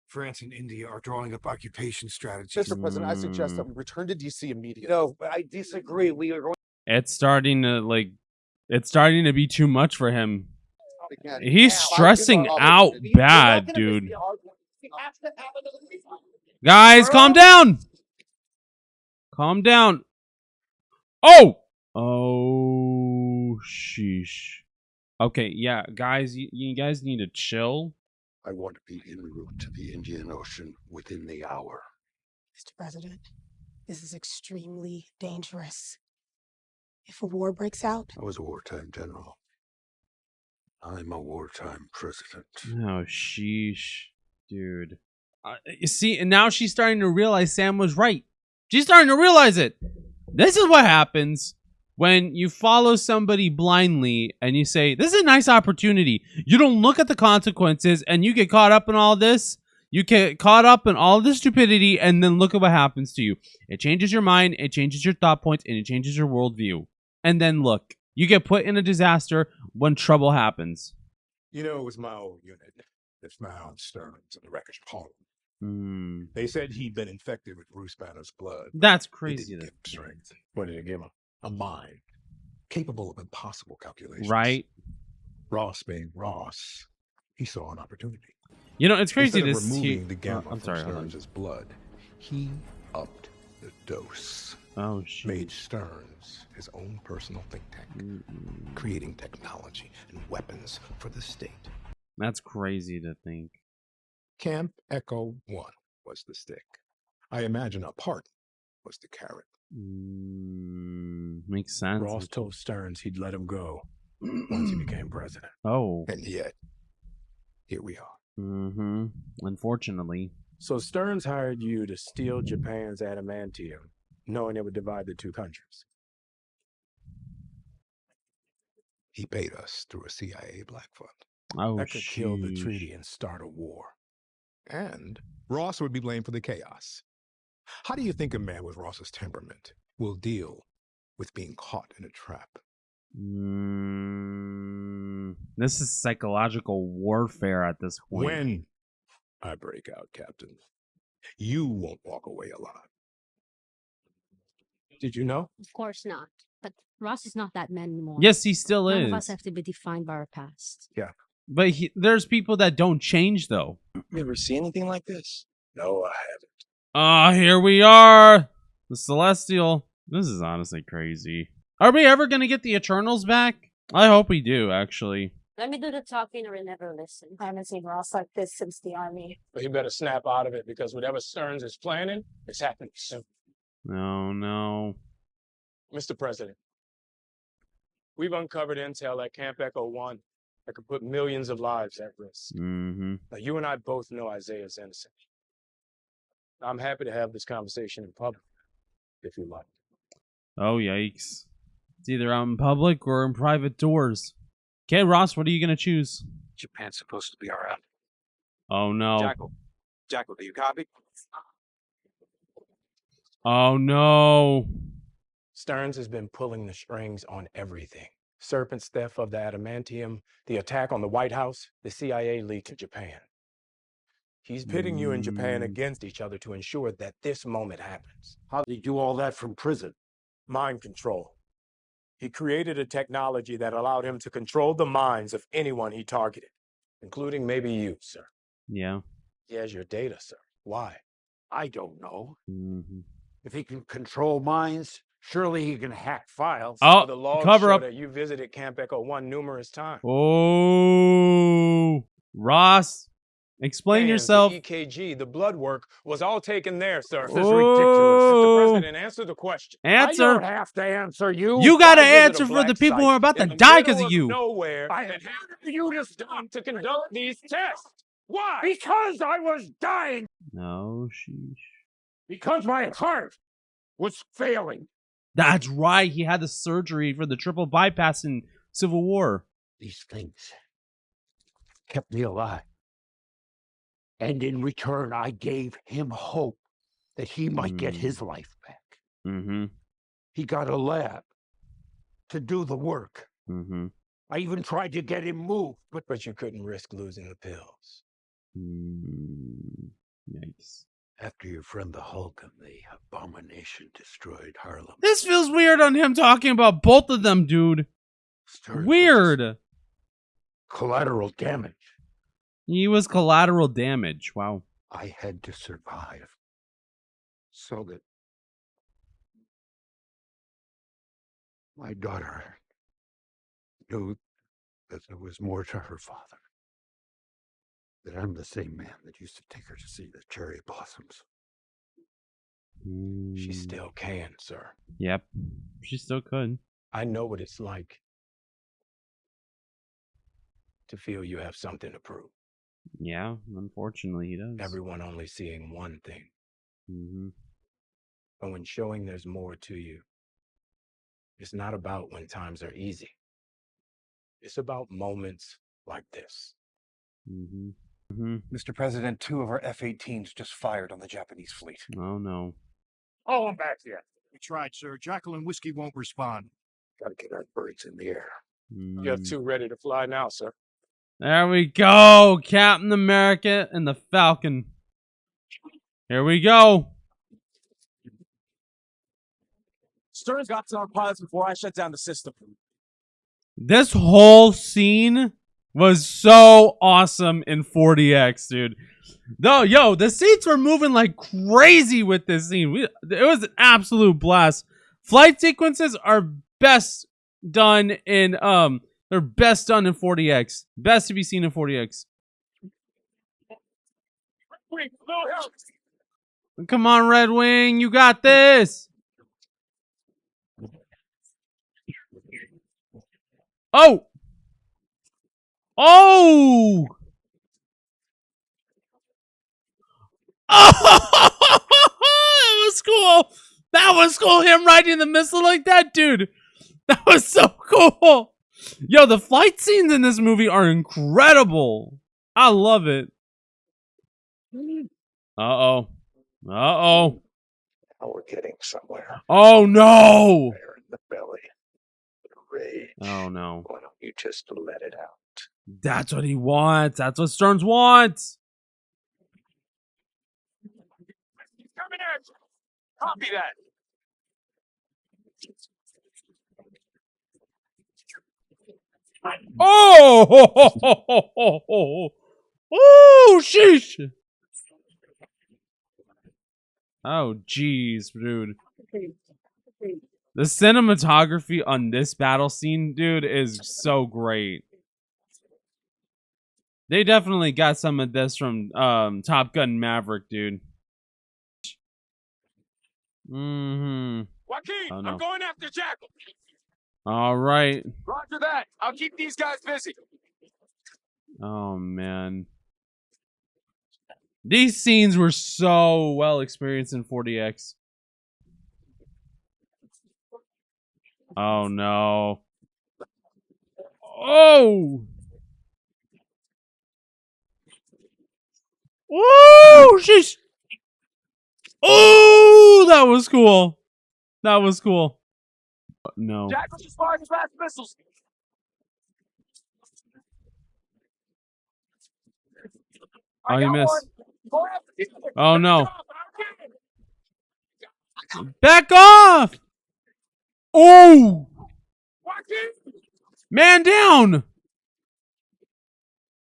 [SPEAKER 8] France and India are drawing up occupation strategies.
[SPEAKER 16] Mr. President, I suggest that we return to D.C. immediately.
[SPEAKER 4] No, I disagree. We are going.
[SPEAKER 1] It's starting to be too much for him.
[SPEAKER 16] Again.
[SPEAKER 1] He's stressing out bad, dude. Guys, calm down. Calm down. Oh, sheesh. Okay, yeah, guys, you guys need to chill.
[SPEAKER 3] I want to be en route to the Indian Ocean within the hour.
[SPEAKER 9] Mr. President, this is extremely dangerous. If a war breaks out,
[SPEAKER 3] I was a wartime general. I'm a wartime president.
[SPEAKER 1] Oh, sheesh, dude. You see, and now she's starting to realize Sam was right. She's starting to realize it. This is what happens when you follow somebody blindly and you say, this is a nice opportunity. You don't look at the consequences and you get caught up in all this. You get caught up in all this stupidity and then look at what happens to you. It changes your mind, it changes your thought points, and it changes your worldview. And then look, you get put in a disaster when trouble happens.
[SPEAKER 8] You know, it was my old unit that found Stearns in the wreckage of Harlem.
[SPEAKER 1] Hmm.
[SPEAKER 8] They said he'd been infected with Bruce Banner's blood.
[SPEAKER 1] That's
[SPEAKER 8] It
[SPEAKER 1] crazy.
[SPEAKER 8] didn't give him strength. What did it give him? A mind capable of impossible calculations.
[SPEAKER 1] Right?
[SPEAKER 8] Ross being Ross, he saw an opportunity.
[SPEAKER 1] You know, it's crazy
[SPEAKER 8] Instead
[SPEAKER 1] to
[SPEAKER 8] of
[SPEAKER 1] see.
[SPEAKER 8] removing the gamma
[SPEAKER 1] I'm
[SPEAKER 8] from
[SPEAKER 1] sorry, hold on.
[SPEAKER 8] Stearns' blood, he upped the dose.
[SPEAKER 1] Oh, shit.
[SPEAKER 8] Made Stearns his own personal think tank, creating technology and weapons for the state.
[SPEAKER 1] That's crazy to think.
[SPEAKER 8] Camp Echo 1 was the stick. I imagine a part was the carrot.
[SPEAKER 1] Makes sense.
[SPEAKER 14] Ross told Stearns he'd let him go once he became president.
[SPEAKER 1] Oh.
[SPEAKER 8] And yet, here we are.
[SPEAKER 1] Mm-hmm. Unfortunately.
[SPEAKER 14] So Stearns hired you to steal Japan's adamantium, knowing it would divide the two countries.
[SPEAKER 8] He paid us through a CIA black fund.
[SPEAKER 1] Oh,
[SPEAKER 14] that could kill the
[SPEAKER 1] sheesh.
[SPEAKER 14] treaty and start a war.
[SPEAKER 8] And Ross would be blamed for the chaos. How do you think a man with Ross's temperament will deal with being caught in a trap?
[SPEAKER 1] This is psychological warfare at this point.
[SPEAKER 8] When I break out, Captain, you won't walk away alive.
[SPEAKER 14] Did you know?
[SPEAKER 10] Of course not. But Ross is not that man anymore.
[SPEAKER 1] Yes, he still
[SPEAKER 10] None
[SPEAKER 1] is.
[SPEAKER 10] of us have to be defined by our past.
[SPEAKER 14] Yeah.
[SPEAKER 1] But there's people that don't change, though.
[SPEAKER 14] You ever see anything like this? No, I haven't.
[SPEAKER 1] Ah, here we are. The Celestial. This is honestly crazy. Are we ever going to get the Eternals back? I hope we do, actually.
[SPEAKER 10] Let me do the talking or never listen.
[SPEAKER 9] I haven't seen Ross like this since the army.
[SPEAKER 6] But he better snap out of it because whatever Stearns is planning is happening soon.
[SPEAKER 1] No.
[SPEAKER 6] Mr. President, we've uncovered intel at Camp Echo 1 that could put millions of lives at risk.
[SPEAKER 1] Mm-hmm.
[SPEAKER 6] Now, you and I both know Isaiah's innocent. I'm happy to have this conversation in public, if you like.
[SPEAKER 1] Oh, yikes. It's either out in public or in private doors. Okay, Ross, what are you going to choose?
[SPEAKER 17] Japan's supposed to be around.
[SPEAKER 1] Oh, no.
[SPEAKER 17] Jackal, do you copy?
[SPEAKER 1] Oh, no.
[SPEAKER 14] Stearns has been pulling the strings on everything. Serpent's theft of the adamantium, the attack on the White House, the CIA leak to Japan. He's pitting you and Japan against each other to ensure that this moment happens.
[SPEAKER 4] How did he do all that from prison?
[SPEAKER 14] Mind control. He created a technology that allowed him to control the minds of anyone he targeted, including maybe you, sir.
[SPEAKER 1] Yeah.
[SPEAKER 14] He has your data, sir. Why?
[SPEAKER 4] I don't know.
[SPEAKER 1] Mm-hmm.
[SPEAKER 4] If he can control minds, surely he can hack files.
[SPEAKER 1] Oh,
[SPEAKER 14] The logs
[SPEAKER 1] cover
[SPEAKER 14] show
[SPEAKER 1] up.
[SPEAKER 14] that you visited Camp Echo 1 numerous times.
[SPEAKER 1] Oh, Ross, explain
[SPEAKER 14] Scans,
[SPEAKER 1] yourself.
[SPEAKER 14] The EKG, the blood work was all taken there, sir.
[SPEAKER 4] This is ridiculous.
[SPEAKER 14] Mr. President, answer the question.
[SPEAKER 4] I don't
[SPEAKER 1] Answer.
[SPEAKER 4] have to answer you.
[SPEAKER 1] You got to
[SPEAKER 14] I visit a
[SPEAKER 1] answer for the
[SPEAKER 14] black
[SPEAKER 1] people who
[SPEAKER 14] site
[SPEAKER 1] are about to
[SPEAKER 14] in the
[SPEAKER 1] die
[SPEAKER 14] middle
[SPEAKER 1] because of you.
[SPEAKER 14] Nowhere.
[SPEAKER 4] I
[SPEAKER 14] And
[SPEAKER 4] have
[SPEAKER 14] how do you just done to conduct these tests? Why?
[SPEAKER 4] Because I was dying.
[SPEAKER 1] No, sheesh.
[SPEAKER 4] Because my heart was failing.
[SPEAKER 1] That's right. He had the surgery for the triple bypass in Civil War.
[SPEAKER 4] These things kept me alive. And in return, I gave him hope that he might get his life back.
[SPEAKER 1] Mm-hmm.
[SPEAKER 4] He got a lab to do the work.
[SPEAKER 1] Mm-hmm.
[SPEAKER 4] I even tried to get him moved,
[SPEAKER 14] But you couldn't risk losing the pills.
[SPEAKER 1] Yikes.
[SPEAKER 3] After your friend the Hulk and the Abomination destroyed Harlem.
[SPEAKER 1] This feels weird on him talking about both of them, dude. Weird.
[SPEAKER 3] Collateral damage.
[SPEAKER 1] He was collateral damage. Wow.
[SPEAKER 3] I had to survive so that my daughter knew that there was more to her father. That I'm the same man that used to take her to see the cherry blossoms.
[SPEAKER 14] She still can, sir.
[SPEAKER 1] Yep. She still could.
[SPEAKER 14] I know what it's like to feel you have something to prove.
[SPEAKER 1] Yeah, unfortunately he does.
[SPEAKER 14] Everyone only seeing one thing.
[SPEAKER 1] Mm-hmm.
[SPEAKER 14] But when showing there's more to you, it's not about when times are easy. It's about moments like this.
[SPEAKER 1] Mm-hmm. Mm-hmm.
[SPEAKER 18] Mr. President, 2 of our F-18s just fired on the Japanese fleet.
[SPEAKER 1] Oh, no.
[SPEAKER 4] Oh, I'm back yet.
[SPEAKER 18] We tried, sir. Jackal and Whiskey won't respond.
[SPEAKER 3] Gotta get our birds in the air.
[SPEAKER 14] You have 2 ready to fly now, sir.
[SPEAKER 1] There we go. Captain America and the Falcon. Here we go.
[SPEAKER 11] Stern's got to our pilots before I shut down the system.
[SPEAKER 1] This whole scene was so awesome in 40X, dude. No, yo, the seats were moving like crazy with this scene. It was an absolute blast. Flight sequences are best done in they're best done in 40X. Best to be seen in 40X. Come on, Red Wing, you got this. Oh! Oh! Oh! That was cool. That was cool. Him riding the missile like that, dude. That was so cool. Yo, the flight scenes in this movie are incredible. I love it. Uh-oh. Uh-oh.
[SPEAKER 13] Now we're getting somewhere.
[SPEAKER 1] Oh, no.
[SPEAKER 13] There in the belly. The rage.
[SPEAKER 1] Oh, no.
[SPEAKER 13] Why don't you just let it out?
[SPEAKER 1] That's what he wants. That's what Stearns wants.
[SPEAKER 11] Coming at you. Copy that.
[SPEAKER 1] Oh! Oh, sheesh. Oh, jeez, dude. The cinematography on this battle scene, dude, is so great. They definitely got some of this from Top Gun Maverick, dude. Mm-hmm.
[SPEAKER 11] Joaquin,
[SPEAKER 1] Oh, no.
[SPEAKER 11] I'm going after Jackal.
[SPEAKER 1] All right.
[SPEAKER 11] Roger that. I'll keep these guys busy.
[SPEAKER 1] Oh, man. These scenes were so well experienced in 40X. Oh, no. Oh! Woo! Sheesh! Oh, that was cool. That was cool. No.
[SPEAKER 11] Jackal just fired his last missiles.
[SPEAKER 1] Oh, you missed. Oh, no. Back off! Oh! Man down!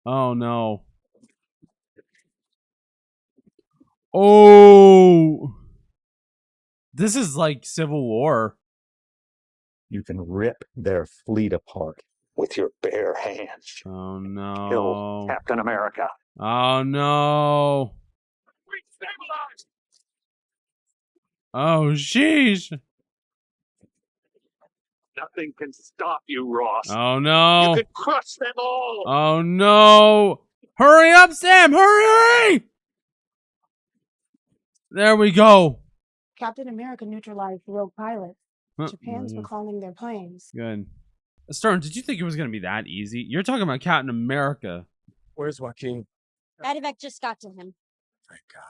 [SPEAKER 1] Oh, no. Oh! This is like Civil War.
[SPEAKER 13] You can rip their fleet apart with your bare hands.
[SPEAKER 1] Oh
[SPEAKER 13] Kill
[SPEAKER 1] no.
[SPEAKER 13] Captain America.
[SPEAKER 1] Oh no. Oh sheesh.
[SPEAKER 13] Nothing can stop you, Ross.
[SPEAKER 1] Oh no.
[SPEAKER 13] You can crush them all.
[SPEAKER 1] Oh no. Hurry up, Sam. Hurry! There we go.
[SPEAKER 9] Captain America neutralized rogue pilots.
[SPEAKER 1] Huh,
[SPEAKER 9] Japan's
[SPEAKER 1] yeah.
[SPEAKER 9] recalling their planes.
[SPEAKER 1] Good. Stern, did you think it was going to be that easy? You're talking about Captain America.
[SPEAKER 14] Where's Joaquin?
[SPEAKER 10] Medevac just got to him.
[SPEAKER 14] Thank God.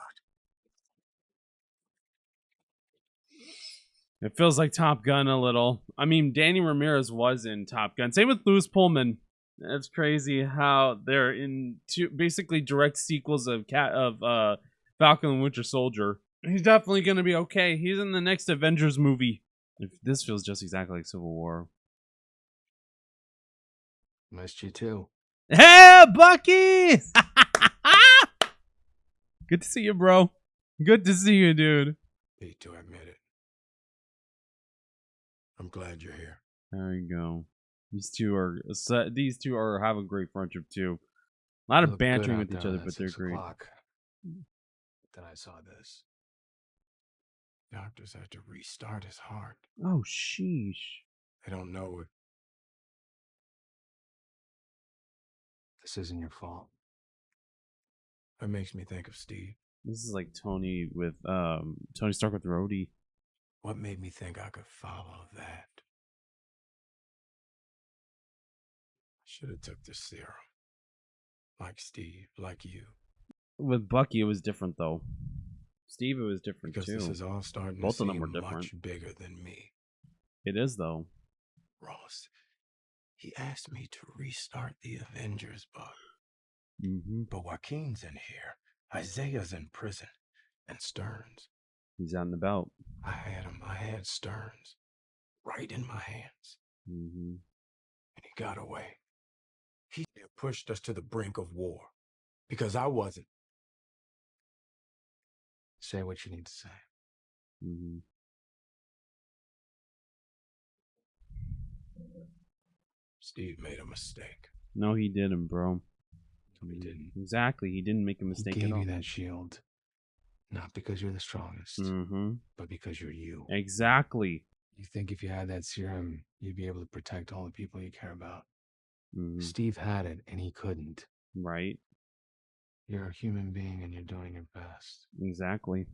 [SPEAKER 1] It feels like Top Gun a little. I mean, Danny Ramirez was in Top Gun. Same with Louis Pullman. That's crazy how they're in two basically direct sequels of Falcon and Winter Soldier. He's definitely going to be okay. He's in the next Avengers movie. If this feels just exactly like Civil War.
[SPEAKER 6] Missed you too.
[SPEAKER 1] Hey, Bucky! Good to see you, bro. Good to see you, dude.
[SPEAKER 14] Hate to admit it. I'm glad you're here.
[SPEAKER 1] There you go. These two are have a great friendship too. A lot of bantering with each other, but they're great.
[SPEAKER 14] Then I saw this. Doctors had to restart his heart.
[SPEAKER 1] Oh, sheesh.
[SPEAKER 14] They don't know it.
[SPEAKER 6] This isn't your fault.
[SPEAKER 14] That makes me think of Steve.
[SPEAKER 1] This is like Tony Stark with Rhodey.
[SPEAKER 14] What made me think I could follow that? I should have took the serum. Like Steve, like you.
[SPEAKER 1] With Bucky, it was different though. Steve, it was different
[SPEAKER 14] Because
[SPEAKER 1] too.
[SPEAKER 14] this is all starting
[SPEAKER 1] Both
[SPEAKER 14] to
[SPEAKER 1] of them
[SPEAKER 14] seem
[SPEAKER 1] were different.
[SPEAKER 14] much bigger than me.
[SPEAKER 1] It is though.
[SPEAKER 14] Ross, he asked me to restart the Avengers, Buck.
[SPEAKER 1] Mm-hmm.
[SPEAKER 14] But Joaquin's in here. Isaiah's in prison. And Stearns.
[SPEAKER 1] He's on the belt.
[SPEAKER 14] I had Stearns. Right in my hands.
[SPEAKER 1] Mm-hmm.
[SPEAKER 14] And he got away. He pushed us to the brink of war. Because I wasn't.
[SPEAKER 6] Say what you need to say.
[SPEAKER 1] Mm-hmm.
[SPEAKER 14] Steve made a mistake.
[SPEAKER 1] No, he didn't, bro.
[SPEAKER 14] No, he didn't.
[SPEAKER 1] Exactly, he didn't make a mistake
[SPEAKER 6] He
[SPEAKER 1] at
[SPEAKER 6] gave
[SPEAKER 1] all.
[SPEAKER 6] you that shield. Not because you're the strongest,
[SPEAKER 1] Mm-hmm.
[SPEAKER 6] but because you're you.
[SPEAKER 1] Exactly.
[SPEAKER 6] You think if you had that serum, you'd be able to protect all the people you care about.
[SPEAKER 1] Mm-hmm.
[SPEAKER 6] Steve had it, and he couldn't.
[SPEAKER 1] Right.
[SPEAKER 6] You're a human being, and you're doing your best.
[SPEAKER 1] Exactly.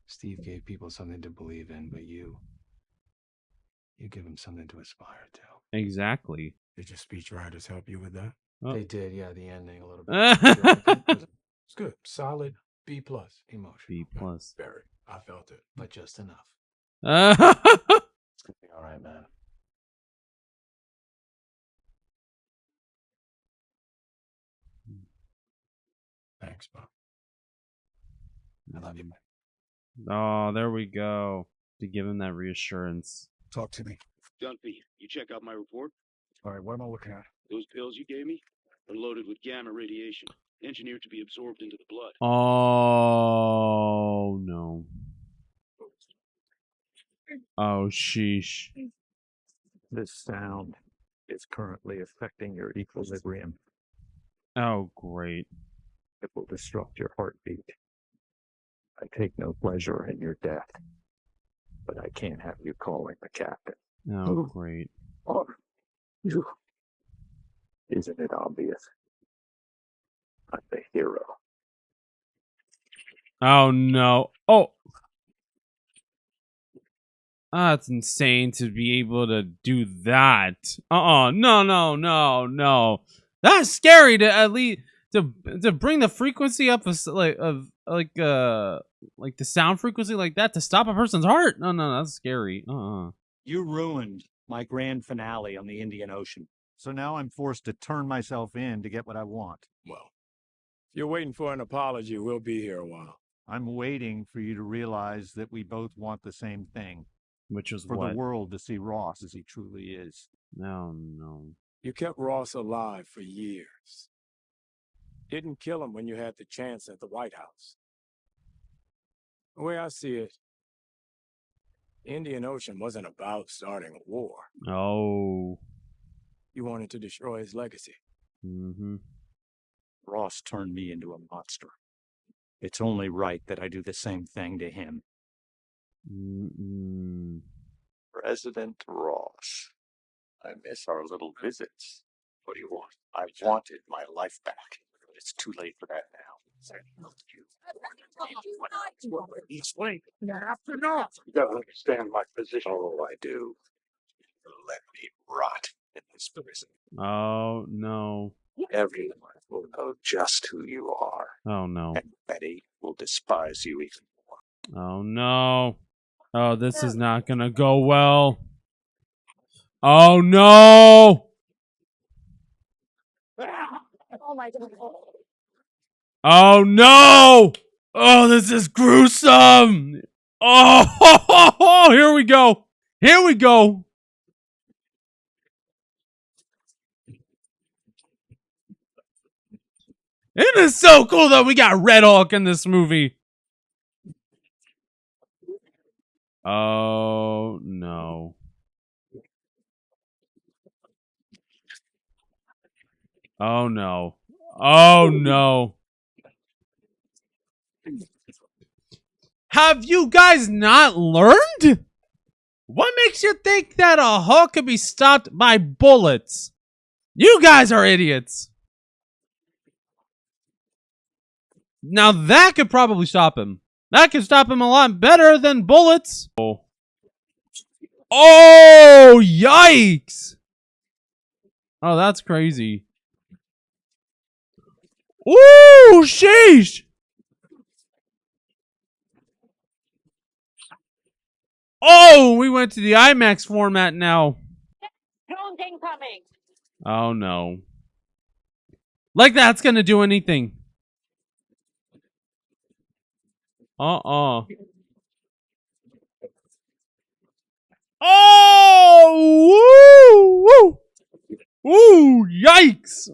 [SPEAKER 6] Steve gave people something to believe in, but you give them something to aspire to.
[SPEAKER 1] Exactly.
[SPEAKER 14] Did your speechwriters help you with that?
[SPEAKER 1] Oh.
[SPEAKER 6] They did, yeah, the ending a little bit.
[SPEAKER 14] It's good. Solid B+.
[SPEAKER 6] Emotional.
[SPEAKER 1] B+.
[SPEAKER 14] Very. I felt it.
[SPEAKER 6] But just enough.
[SPEAKER 1] It's
[SPEAKER 6] gonna be all right, man.
[SPEAKER 14] Thanks, Bob.
[SPEAKER 6] I love you, man.
[SPEAKER 1] Oh, there we go. To give him that reassurance.
[SPEAKER 8] Talk to me.
[SPEAKER 19] Dunphy, you check out my report?
[SPEAKER 8] All right, what am I looking at?
[SPEAKER 19] Those pills you gave me are loaded with gamma radiation, engineered to be absorbed into the blood.
[SPEAKER 1] Oh, no. Oh, sheesh.
[SPEAKER 13] This sound is currently affecting your equilibrium.
[SPEAKER 1] Oh, great.
[SPEAKER 13] It will disrupt your heartbeat. I take no pleasure in your death, but I can't have you calling the captain.
[SPEAKER 1] Oh, great.
[SPEAKER 13] Are you? Isn't it obvious? I'm the hero.
[SPEAKER 1] Oh, no. Oh. That's insane to be able to do that. No. That's scary to at least to bring the frequency up of the sound frequency like that to stop a person's heart. No, that's scary.
[SPEAKER 20] You ruined my grand finale on the Indian Ocean. So now I'm forced to turn myself in to get what I want.
[SPEAKER 14] Well, if you're waiting for an apology, we'll be here a while.
[SPEAKER 20] I'm waiting for you to realize that we both want the same thing.
[SPEAKER 1] Which is
[SPEAKER 20] for
[SPEAKER 1] what?
[SPEAKER 20] the world to see Ross as he truly is.
[SPEAKER 1] No.
[SPEAKER 14] You kept Ross alive for years. Didn't kill him when you had the chance at the White House. The way I see it, Indian Ocean wasn't about starting a war.
[SPEAKER 1] Oh.
[SPEAKER 14] You wanted to destroy his legacy.
[SPEAKER 1] Mm-hmm.
[SPEAKER 13] Ross turned me into a monster. It's only right that I do the same thing to him.
[SPEAKER 1] Mm-mm.
[SPEAKER 13] President Ross, I miss our little visits. What do you want? I wanted my life back, but it's too late for that now.
[SPEAKER 14] Explain. You have to know.
[SPEAKER 13] You gotta understand my position. Oh, I do. Let me rot in this prison.
[SPEAKER 1] Oh no.
[SPEAKER 13] Everyone will know just who you are.
[SPEAKER 1] Oh no.
[SPEAKER 13] And Betty will despise you even more.
[SPEAKER 1] Oh no. Oh, this is not gonna go well. Oh no.
[SPEAKER 5] Oh my God.
[SPEAKER 1] Oh no. Oh, this is gruesome. Oh, here we go. Here we go. It is so cool that we got Red Hulk in this movie. Oh no. Oh no. Oh no. Have you guys not learned? What makes you think that a Hulk could be stopped by bullets? You guys are idiots. Now that could probably stop him. That could stop him a lot better than bullets. Oh, yikes. Oh, that's crazy. Ooh, sheesh. Oh, we went to the IMAX format now.
[SPEAKER 5] Drones incoming.
[SPEAKER 1] Oh, no. Like that's gonna do anything. Oh, woo, woo. Ooh, yikes.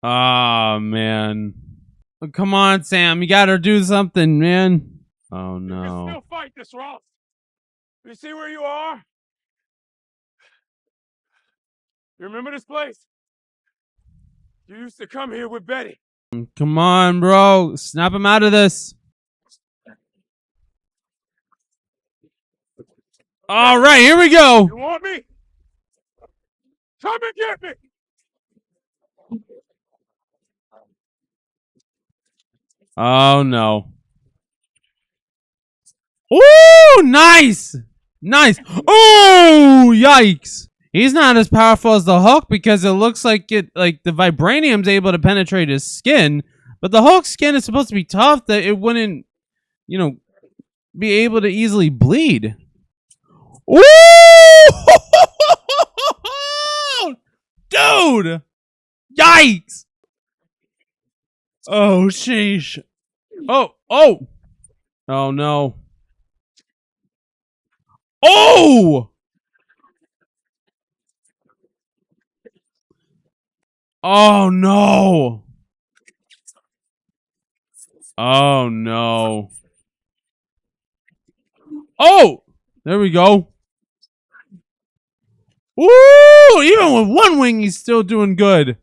[SPEAKER 1] Ah, man. Come on, Sam. You gotta do something, man. Oh,
[SPEAKER 14] You can
[SPEAKER 1] no.
[SPEAKER 14] still fight this, Ross. You see where you are? You remember this place? You used to come here with Betty.
[SPEAKER 1] Come on, bro. Snap him out of this. All right, here we go.
[SPEAKER 14] You want me? Come and get me.
[SPEAKER 1] Oh, no. Ooh, nice. Nice. Oh, yikes. He's not as powerful as the Hulk because it looks like the vibranium's able to penetrate his skin, but the Hulk's skin is supposed to be tough that it wouldn't, be able to easily bleed. Ooh! Dude! Yikes! Oh, sheesh. Oh! Oh, no. Oh! Oh, no. Oh, no. Oh! There we go. Ooh! Even with one wing, he's still doing good.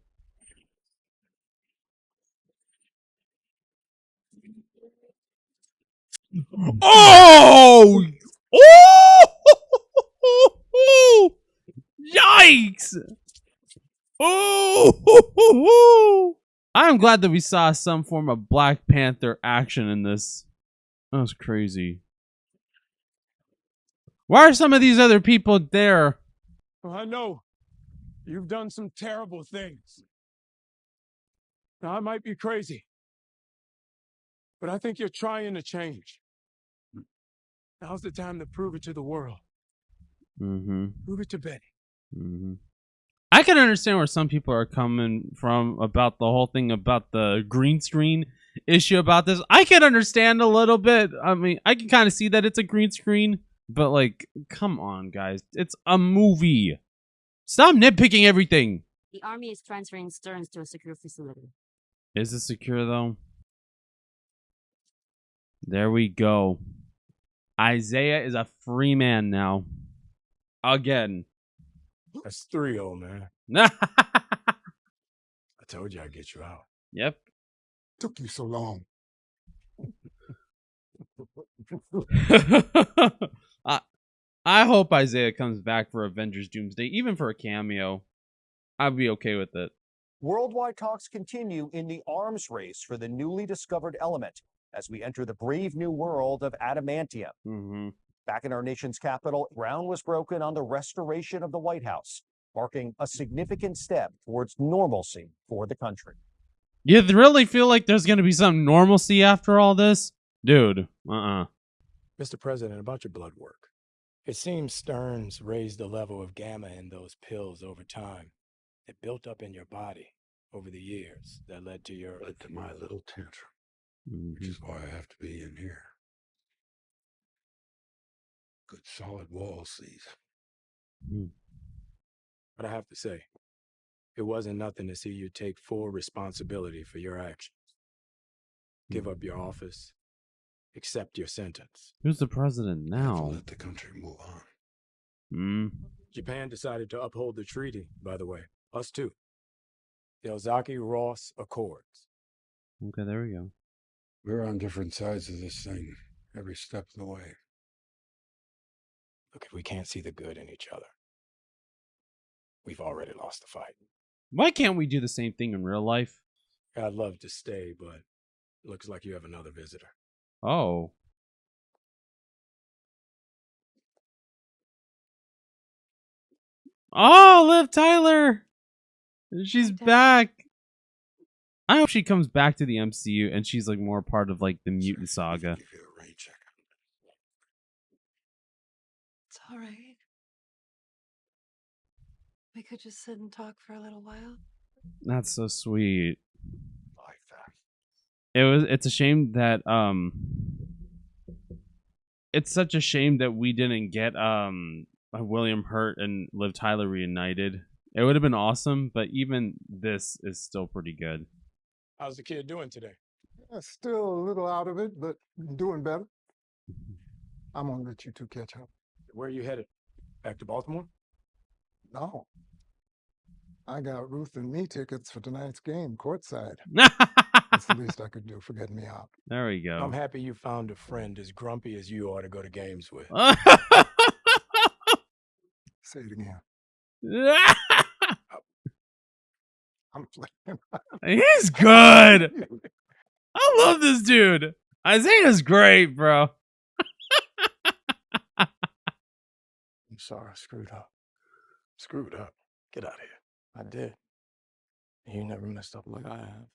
[SPEAKER 1] Oh! Oh! Yikes! Oh! I'm glad that we saw some form of Black Panther action in this. That was crazy. Why are some of these other people there?
[SPEAKER 14] Well, I know you've done some terrible things. Now, I might be crazy, but I think you're trying to change. Now's the time to prove it to the world.
[SPEAKER 1] Mm-hmm.
[SPEAKER 14] Prove it to Betty.
[SPEAKER 1] Mm-hmm. I can understand where some people are coming from about the whole thing about the green screen issue about this. I can understand a little bit. I mean, I can kind of see that it's a green screen, but like, come on, guys. It's a movie. Stop nitpicking everything.
[SPEAKER 10] The Army is transferring Stearns to a secure facility.
[SPEAKER 1] Is it secure though? There we go. Isaiah is a free man now. Again.
[SPEAKER 14] That's 3-0, man.
[SPEAKER 1] I
[SPEAKER 14] told you I'd get you out.
[SPEAKER 1] Yep.
[SPEAKER 12] Took you so long.
[SPEAKER 1] I hope Isaiah comes back for Avengers Doomsday, even for a cameo. I'd be okay with it.
[SPEAKER 11] Worldwide talks continue in the arms race for the newly discovered element as we enter the brave new world of adamantium.
[SPEAKER 1] Mm-hmm.
[SPEAKER 11] Back in our nation's capital, ground was broken on the restoration of the White House, marking a significant step towards normalcy for the country.
[SPEAKER 1] You really feel like there's going to be some normalcy after all this? Dude,
[SPEAKER 14] Mr. President, about your blood work. It seems Stearns raised the level of gamma in those pills over time. It built up in your body over the years that led to your...
[SPEAKER 3] Led to my little tantrum, which is why I have to be in here. Good solid walls, these.
[SPEAKER 14] But I have to say, it wasn't nothing to see you take full responsibility for your actions. Give up your office. Accept your sentence.
[SPEAKER 1] Who's the president now?
[SPEAKER 3] Let the country move on.
[SPEAKER 14] Japan decided to uphold the treaty, by the way. Us too. The Ozaki-Ross Accords.
[SPEAKER 1] Okay, there we go.
[SPEAKER 3] We're on different sides of this thing every step of the way.
[SPEAKER 14] Look, if we can't see the good in each other, we've already lost the fight.
[SPEAKER 1] Why can't we do the same thing in real life?
[SPEAKER 14] I'd love to stay, but it looks like you have another visitor.
[SPEAKER 1] Oh. Oh, Liv Tyler! She's back! I hope she comes back to the MCU and she's like more part of like the mutant saga.
[SPEAKER 21] It's all right. We could just sit and talk for a little while.
[SPEAKER 1] That's so sweet.
[SPEAKER 3] Like that.
[SPEAKER 1] It's a shame that it's such a shame that we didn't get William Hurt and Liv Tyler reunited. It would have been awesome, but even this is still pretty good.
[SPEAKER 14] How's the kid doing today?
[SPEAKER 12] Still a little out of it, but doing better. I'm gonna let you two catch up.
[SPEAKER 14] Where are you headed? Back to Baltimore?
[SPEAKER 12] No. I got Ruth and me tickets for tonight's game, courtside. That's the least I could do for getting me out.
[SPEAKER 1] There we go.
[SPEAKER 14] I'm happy you found a friend as grumpy as you are to go to games with.
[SPEAKER 12] Say it again. I'm playing.
[SPEAKER 1] He's good. I love this dude. Isaiah's great, bro.
[SPEAKER 14] I'm sorry, I screwed up. Screwed up? Get out of here. I did. You never messed up like I have.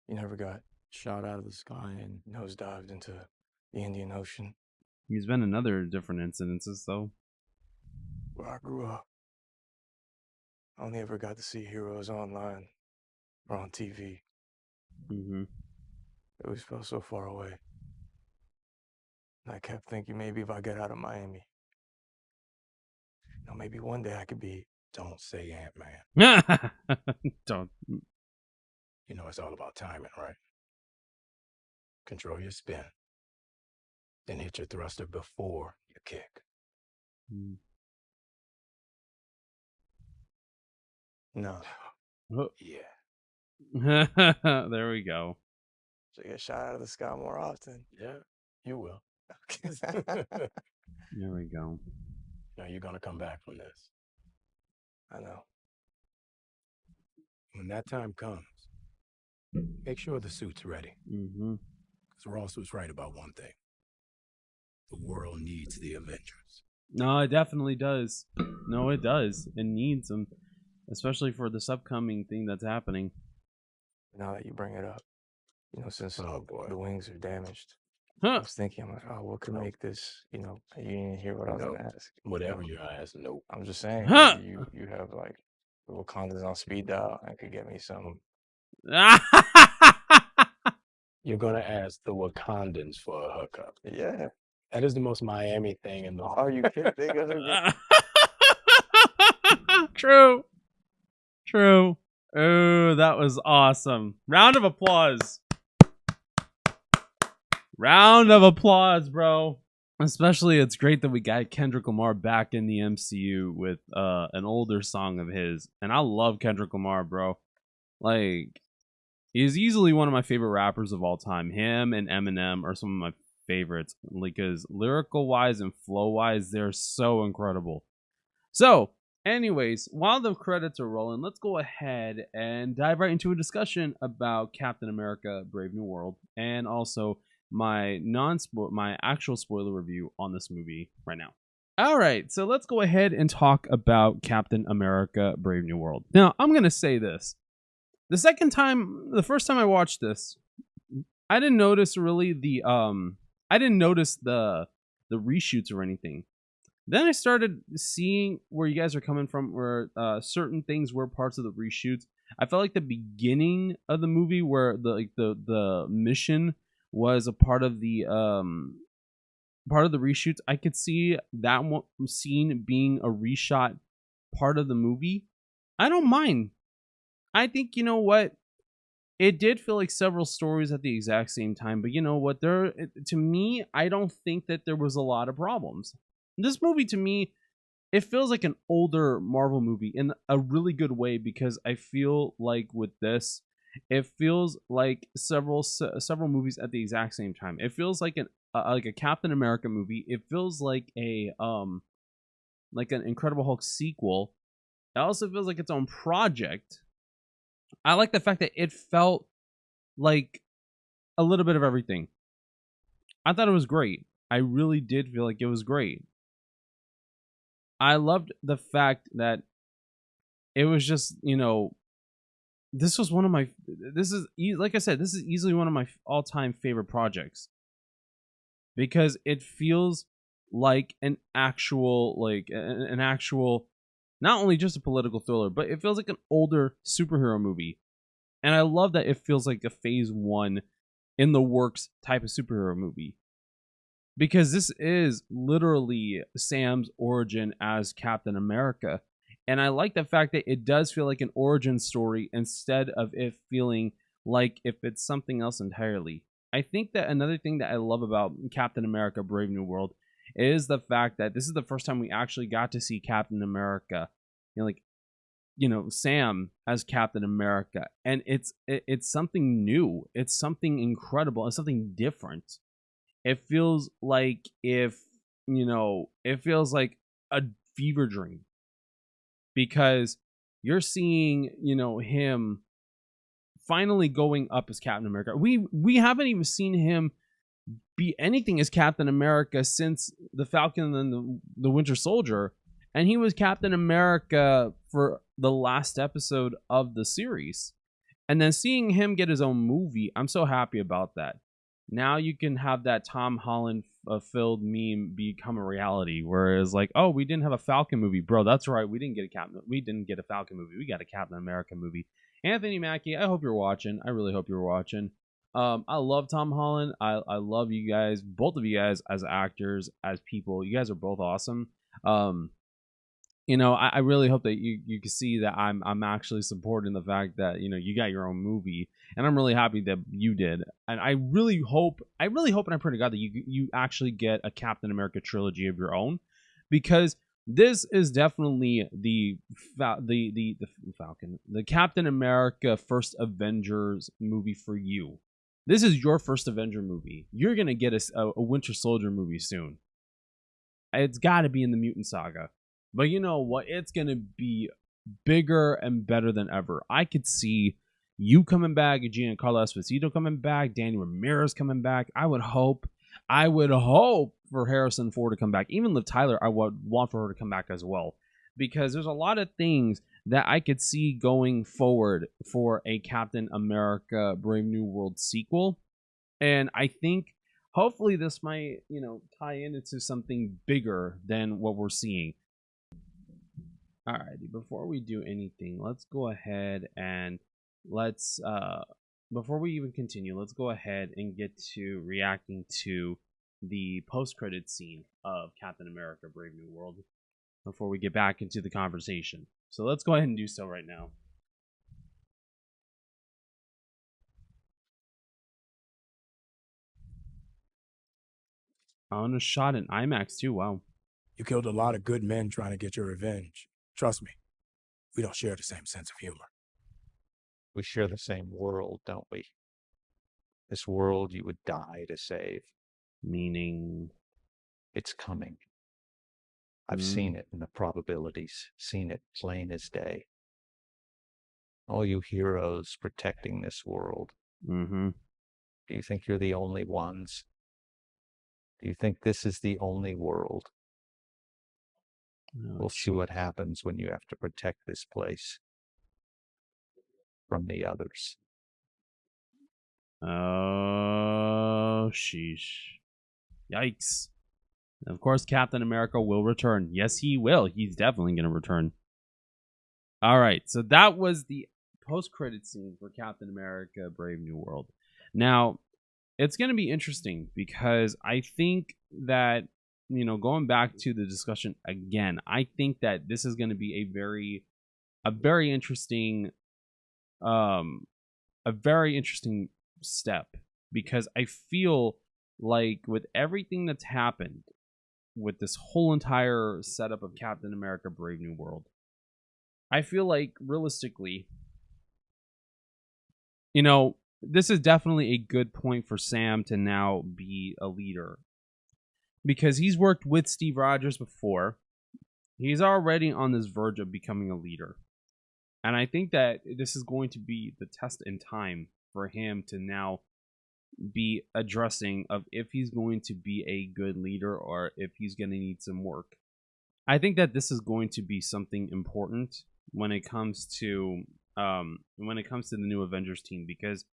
[SPEAKER 14] You never got shot out of the sky and nosedived into the Indian Ocean.
[SPEAKER 1] He's been in other different incidences, though.
[SPEAKER 14] Where I grew up, I only ever got to see heroes online or on TV.
[SPEAKER 1] Mm-hmm.
[SPEAKER 14] It always felt so far away. And I kept thinking maybe if I get out of Miami, maybe one day I could be, don't say Ant-Man.
[SPEAKER 1] Don't.
[SPEAKER 14] You know, it's all about timing, right? Control your spin. Then hit your thruster before you kick. No. Yeah.
[SPEAKER 1] There we go.
[SPEAKER 14] Should get shot out of the sky more often. Yeah, you will.
[SPEAKER 1] There we go.
[SPEAKER 14] Now you're gonna come back from this. I know. When that time comes, make sure the suit's ready.
[SPEAKER 1] Mm-hmm.
[SPEAKER 14] Because Ross was right about one thing. The world needs the Avengers.
[SPEAKER 1] No, it definitely does. No, it does. It needs them. Especially for this upcoming thing that's happening.
[SPEAKER 14] Now that you bring it up, since the wings are damaged,
[SPEAKER 1] I
[SPEAKER 14] was thinking, I'm like, oh, what could make this, you didn't hear what I was going to ask. Whatever your ass, nope. I'm just saying, you have, like, the Wakandans on speed dial. I could get me some. You're going to ask the Wakandans for a hookup. Yeah. That is the most Miami thing in the... Are you kidding?
[SPEAKER 1] True. True. Oh, that was awesome. Round of applause. Round of applause, bro. Especially, it's great that we got Kendrick Lamar back in the MCU with an older song of his. And I love Kendrick Lamar, bro. Like, he's easily one of my favorite rappers of all time. Him and Eminem are some of my favorites. Because lyrical-wise and flow-wise, they're so incredible. So, anyways, while the credits are rolling, let's go ahead and dive right into a discussion about Captain America: Brave New World, and also my actual spoiler review on this movie right now. All right, so let's go ahead and talk about Captain America: Brave New World. Now, I'm gonna say this: the first time I watched this, I didn't notice really the reshoots or anything. Then I started seeing where you guys are coming from, where certain things were parts of the reshoots. I felt like the beginning of the movie, where the mission was a part of the reshoots. I could see that one scene being a reshot part of the movie. I don't mind. I think, you know what, it did feel like several stories at the exact same time, but you know what, to me, I don't think that there was a lot of problems. This movie, to me, it feels like an older Marvel movie in a really good way, because I feel like with this, it feels like several movies at the exact same time. It feels like a Captain America movie. It feels like an Incredible Hulk sequel. It also feels like its own project. I like the fact that it felt like a little bit of everything. I thought it was great. I really did feel like it was great. I loved the fact that it was just, this is like I said, this is easily one of my all-time favorite projects, because it feels like an actual, not only just a political thriller, but it feels like an older superhero movie. And I love that it feels like a phase 1 in the works type of superhero movie, because this is literally Sam's origin as Captain America. And I like the fact that it does feel like an origin story instead of it feeling like if it's something else entirely. I think that another thing that I love about Captain America: Brave New World is the fact that this is the first time we actually got to see Captain America, Sam as Captain America. And it's something new. It's something incredible. It's something different. It feels like it feels like a fever dream, because you're seeing, him finally going up as Captain America. We haven't even seen him be anything as Captain America since the Falcon and the Winter Soldier, and he was Captain America for the last episode of the series. And then seeing him get his own movie, I'm so happy about that. Now you can have that Tom Holland filled meme become a reality, where it's like, oh, we didn't have a Falcon movie, bro. That's right, we didn't get a Falcon movie. We got a Captain America movie. Anthony Mackie, I hope you're watching. I really hope you're watching. I love Tom Holland. I love you guys, both of you guys, as actors, as people. You guys are both awesome. I really hope that you can see that I'm actually supporting the fact that, you got your own movie, and I'm really happy that you did. And I really hope and I pray to God that you actually get a Captain America trilogy of your own, because this is definitely the Falcon, the Captain America first Avengers movie for you. This is your first Avenger movie. You're gonna get a Winter Soldier movie soon. It's got to be in the Mutant Saga. But you know what? It's going to be bigger and better than ever. I could see you coming back, Giancarlo Esposito coming back, Danny Ramirez coming back. I would hope for Harrison Ford to come back. Even Liv Tyler, I would want for her to come back as well. Because there's a lot of things that I could see going forward for a Captain America: Brave New World sequel. And I think hopefully this might, tie into something bigger than what we're seeing. Alrighty, before we do anything, let's go ahead and before we even continue, let's go ahead and get to reacting to the post-credit scene of Captain America: Brave New World before we get back into the conversation. So let's go ahead and do so right now. On a shot in IMAX too. Wow.
[SPEAKER 14] You killed a lot of good men trying to get your revenge. Trust me, we don't share the same sense of humor.
[SPEAKER 15] We share the same world, don't we? This world you would die to save.
[SPEAKER 1] Meaning?
[SPEAKER 15] It's coming. I've seen it in the probabilities, seen it plain as day. All you heroes protecting this world.
[SPEAKER 1] Mm-hmm.
[SPEAKER 15] Do you think you're the only ones? Do you think this is the only world?
[SPEAKER 1] No,
[SPEAKER 15] we'll see what happens when you have to protect this place from the others.
[SPEAKER 1] Oh, sheesh. Yikes. Of course, Captain America will return. Yes, he will. He's definitely going to return. All right, so that was the post-credit scene for Captain America Brave New World. Now, it's going to be interesting because I think that, you know, going back to the discussion again, I think that this is going to be a very interesting step, because I feel like with everything that's happened with this whole entire setup of Captain America Brave New World, I feel like realistically, you know, this is definitely a good point for Sam to now be a leader, because he's worked with Steve Rogers before. He's already on this verge of becoming a leader. And I think that this is going to be the test in time for him to now be addressing of if he's going to be a good leader or if he's going to need some work. I think that this is going to be something important when it comes to the new Avengers team, because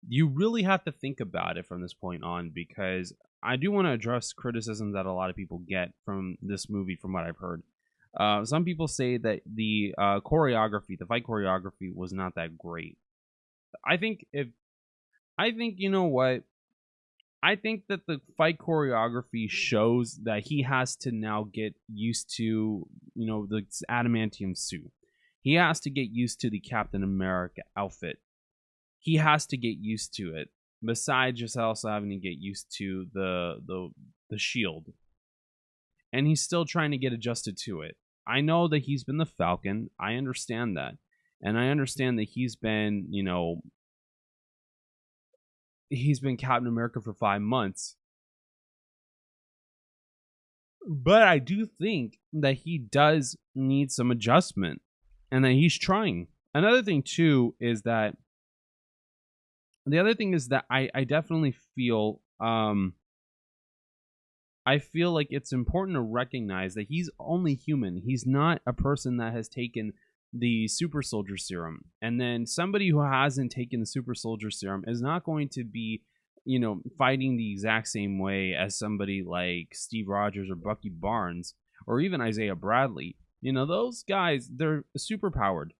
[SPEAKER 1] you really have to think about it from this point on, because I do want to address criticisms that a lot of people get from this movie from what I've heard. Some people say that the choreography, the fight choreography, was not that great. I think you know what? I think that the fight choreography shows that he has to now get used to, you know, the adamantium suit. He has to get used to the Captain America outfit. He has to get used to it. Besides just also having to get used to the shield. And he's still trying to get adjusted to it. I know that he's been the Falcon. I understand that. And I understand that he's been, you know, he's been Captain America for 5 months. But I do think that he does need some adjustment and that he's trying. Another thing too is that I definitely feel I feel like it's important to recognize that he's only human. He's not a person that has taken the super soldier serum. And then somebody who hasn't taken the super soldier serum is not going to be, you know, fighting the exact same way as somebody like Steve Rogers or Bucky Barnes or even Isaiah Bradley. You know, those guys, they're super powered.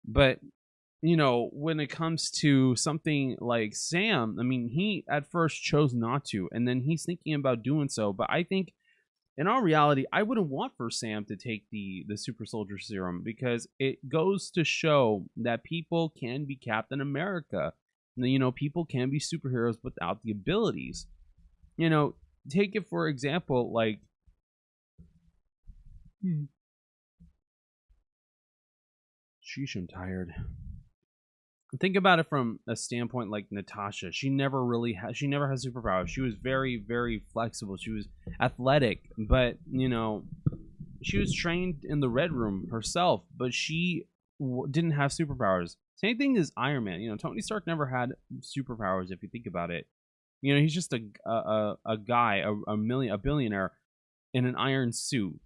[SPEAKER 1] But, you know, when it comes to something like Sam, I mean, he at first chose not to, and then he's thinking about doing so. But I think, in all reality, I wouldn't want for Sam to take the super soldier serum, because it goes to show that people can be Captain America. You know, people can be superheroes without the abilities. You know, take it for example, like... Sheesh, I'm tired. Think about it from a standpoint like Natasha. She never had superpowers. She was very, very flexible. She was athletic, but, you know, she was trained in the Red Room herself, but she didn't have superpowers. Same thing as Iron Man. You know, Tony Stark never had superpowers, if you think about it. You know, he's just a guy, a billionaire in an iron suit,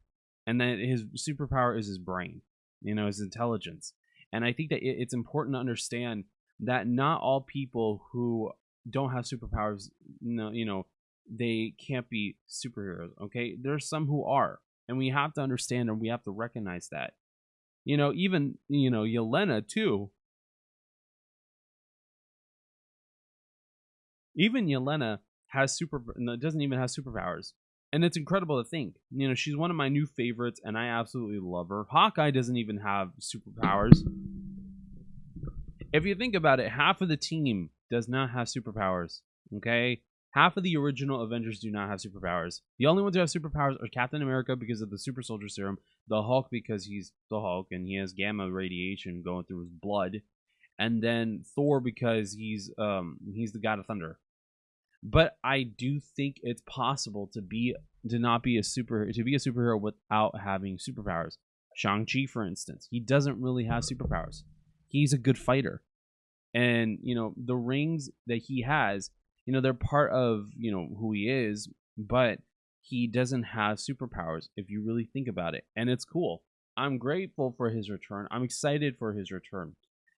[SPEAKER 1] and then his superpower is his brain, you know, his intelligence. And I think that it's important to understand that not all people who don't have superpowers, you know, they can't be superheroes, okay? There's some who are, and we have to understand and we have to recognize that. You know, even, you know, Yelena too. Even Yelena doesn't even have superpowers. And it's incredible to think. You know, she's one of my new favorites, and I absolutely love her. Hawkeye doesn't even have superpowers. If you think about it, half of the team does not have superpowers. Okay? Half of the original Avengers do not have superpowers. The only ones who have superpowers are Captain America because of the super soldier serum, the Hulk because he's the Hulk and he has gamma radiation going through his blood, and then Thor because he's the god of thunder. But I do think it's possible to be a superhero without having superpowers. Shang-Chi, for instance, he doesn't really have superpowers. He's a good fighter. And, the rings that he has, they're part of, who he is, but he doesn't have superpowers if you really think about it. And it's cool. I'm grateful for his return. I'm excited for his return.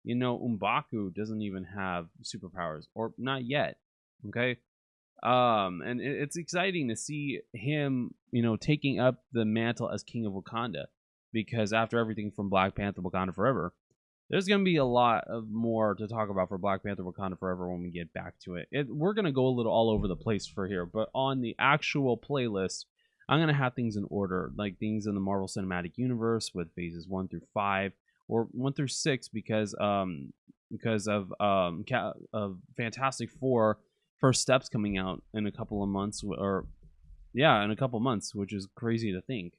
[SPEAKER 1] M'Baku doesn't even have superpowers, or not yet. Okay. And it's exciting to see him, taking up the mantle as King of Wakanda, because after everything from Black Panther, Wakanda Forever, there's going to be a lot of more to talk about for Black Panther, Wakanda Forever when we get back to it. We're going to go a little all over the place for here, but on the actual playlist, I'm going to have things in order, like things in the Marvel Cinematic Universe with phases 1 through 5 or 1 through 6 because of Fantastic Four First Steps coming out in a couple of months, in a couple months, which is crazy to think.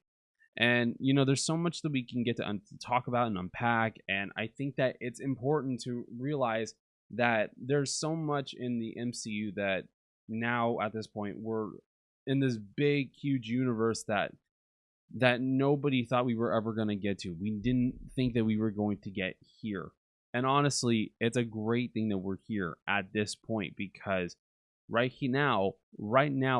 [SPEAKER 1] And there's so much that we can get to talk about and unpack, and I think that it's important to realize that there's so much in the MCU that now at this point we're in this big huge universe that nobody thought we were ever going to get to. We didn't think that we were going to get here, and honestly, it's a great thing that we're here at this point, because right now,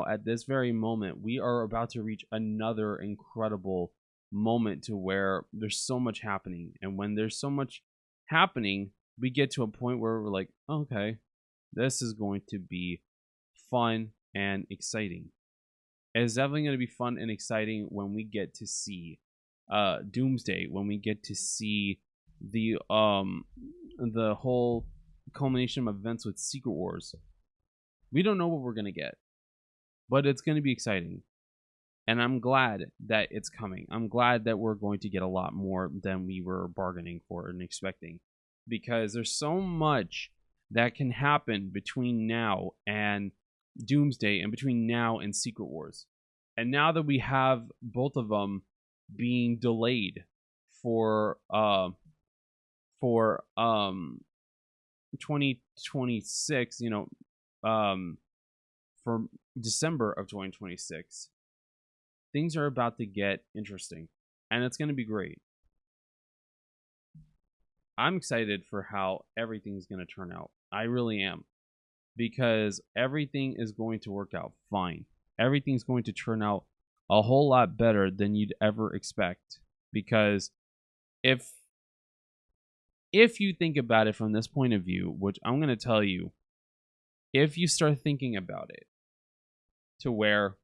[SPEAKER 1] at this very moment, we are about to reach another incredible moment to where there's so much happening. And when there's so much happening, we get to a point where we're like, okay, this is going to be fun and exciting. It's definitely going to be fun and exciting when we get to see Doomsday, when we get to see the whole culmination of events with Secret Wars. We don't know what we're going to get, but it's going to be exciting. And I'm glad that it's coming. I'm glad that we're going to get a lot more than we were bargaining for and expecting, because there's so much that can happen between now and Doomsday and between now and Secret Wars. And now that we have both of them being delayed for 2026, for December of 2026, things are about to get interesting, and it's going to be great. I'm excited for how everything's going to turn out. I really am, because everything is going to work out fine. Everything's going to turn out a whole lot better than you'd ever expect, because if you think about it from this point of view, which I'm going to tell you, if you start thinking about it to where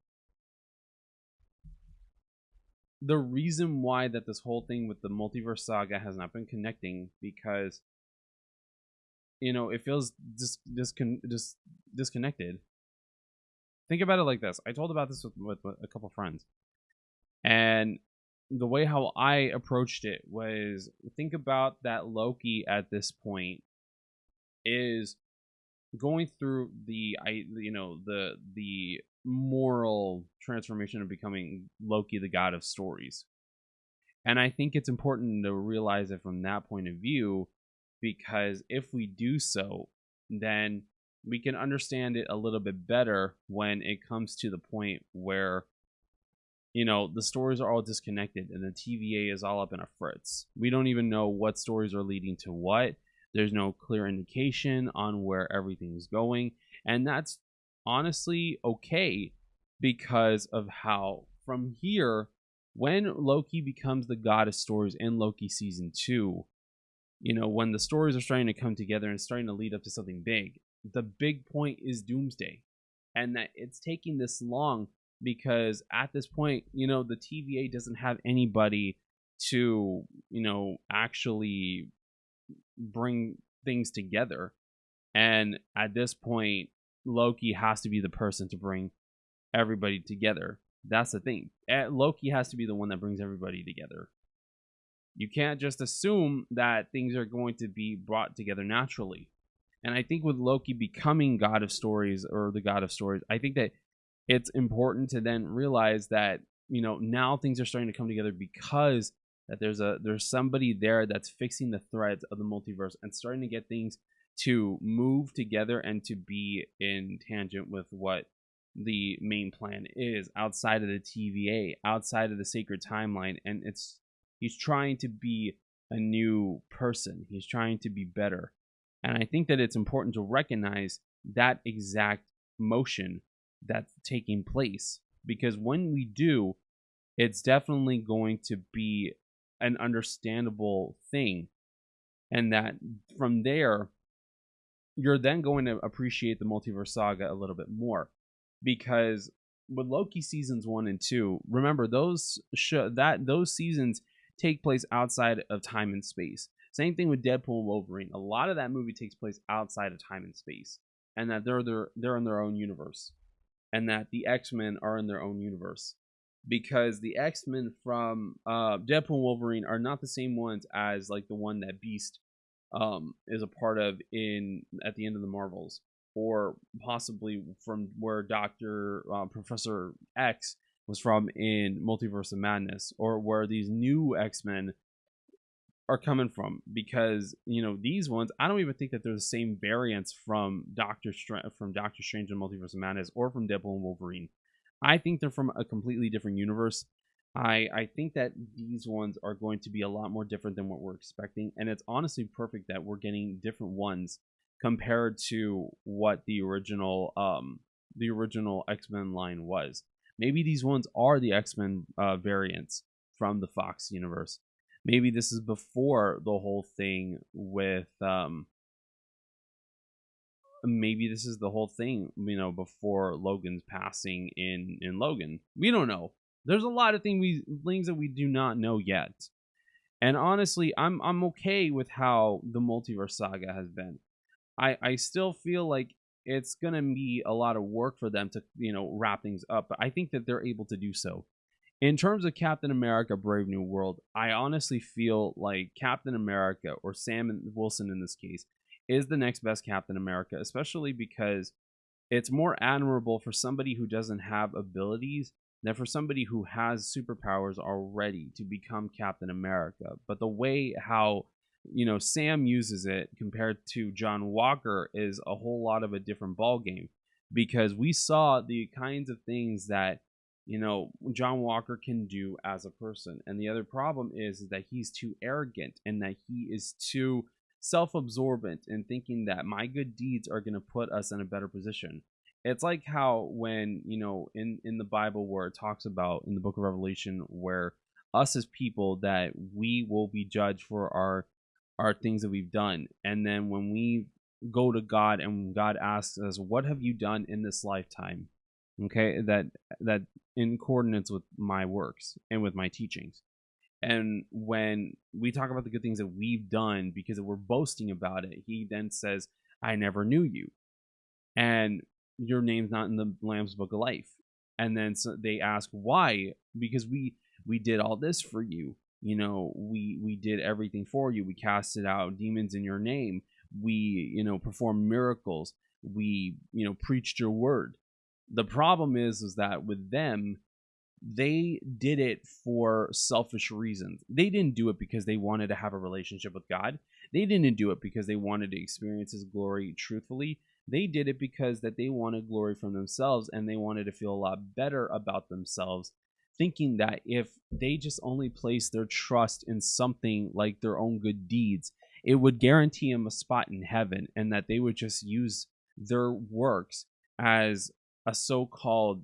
[SPEAKER 1] the reason why that this whole thing with the multiverse saga has not been connecting, because it feels disconnected. Think about it like this. I told about this with a couple friends, and the way how I approached it was, think about that Loki at this point is going through the moral transformation of becoming Loki, the god of stories. And I think it's important to realize it from that point of view, because if we do so, then we can understand it a little bit better when it comes to the point where the stories are all disconnected and the TVA is all up in a fritz. We don't even know what stories are leading to what. There's no clear indication on where everything's going. And that's honestly okay, because of how from here, when Loki becomes the god of stories in Loki season 2, when the stories are starting to come together and starting to lead up to something big, the big point is Doomsday. And that it's taking this long because at this point, the TVA doesn't have anybody to, actually bring things together. And at this point, Loki has to be the person to bring everybody together. That's the thing. Loki has to be the one that brings everybody together. You can't just assume that things are going to be brought together naturally. And I think with Loki becoming God of Stories, or the God of Stories, I think that it's important to then realize that, you know, now things are starting to come together because that there's somebody there that's fixing the threads of the multiverse and starting to get things to move together and to be in tangent with what the main plan is outside of the TVA, outside of the sacred timeline. And he's trying to be a new person. He's trying to be better. And I think that it's important to recognize that exact motion that's taking place, because when we do, it's definitely going to be an understandable thing. And that from there, you're then going to appreciate the Multiverse Saga a little bit more. Because with Loki seasons 1 and 2, remember those seasons take place outside of time and space. Same thing with Deadpool and Wolverine. A lot of that movie takes place outside of time and space, and that they're in their own universe, and that the X-Men are in their own universe, because the X-Men from Deadpool and Wolverine are not the same ones as like the one that Beast is a part of at the end of the Marvels, or possibly from where Professor X was from in Multiverse of Madness, or where these new X-Men are coming from. Because, you know, these ones, I don't even think that they're the same variants from Doctor Strange and Multiverse of Madness, or from Deadpool and Wolverine. I think they're from a completely different universe. I think that these ones are going to be a lot more different than what we're expecting, and it's honestly perfect that we're getting different ones compared to what the original X-Men line was. Maybe these ones are the X-Men variants from the Fox universe. Maybe this is before the whole thing with maybe this is the whole thing, you know, before Logan's passing in Logan. We don't know. There's a lot of things that we do not know yet. And honestly, I'm okay with how the Multiverse Saga has been. I still feel like it's gonna be a lot of work for them to, you know, wrap things up, but I think that they're able to do so. In terms of Captain America Brave New World, I honestly feel like Captain America, or Sam Wilson in this case, is the next best Captain America, especially because it's more admirable for somebody who doesn't have abilities than for somebody who has superpowers already to become Captain America. But the way how, you know, Sam uses it compared to John Walker is a whole lot of a different ball game, because we saw the kinds of things that, you know, John Walker can do as a person. And the other problem is that he's too arrogant, and that he is too self-absorbent in thinking that my good deeds are going to put us in a better position. It's like how when, you know, in the Bible, where it talks about in the book of Revelation, where us as people, that we will be judged for our things that we've done. And then when we go to God and God asks us, what have you done in this lifetime? Okay, that in coordinates with my works and with my teachings. And when we talk about the good things that we've done because we're boasting about it, he then says, I never knew you. And your name's not in the Lamb's Book of Life. And then so they ask why? Because we did all this for you. You know, we did everything for you. We casted out demons in your name. We, you know, performed miracles. We, you know, preached your word. The problem is that with them, they did it for selfish reasons. They didn't do it because they wanted to have a relationship with God. They didn't do it because they wanted to experience his glory truthfully. They did it because that they wanted glory from themselves, and they wanted to feel a lot better about themselves, thinking that if they just only placed their trust in something like their own good deeds, it would guarantee them a spot in heaven, and that they would just use their works as a so-called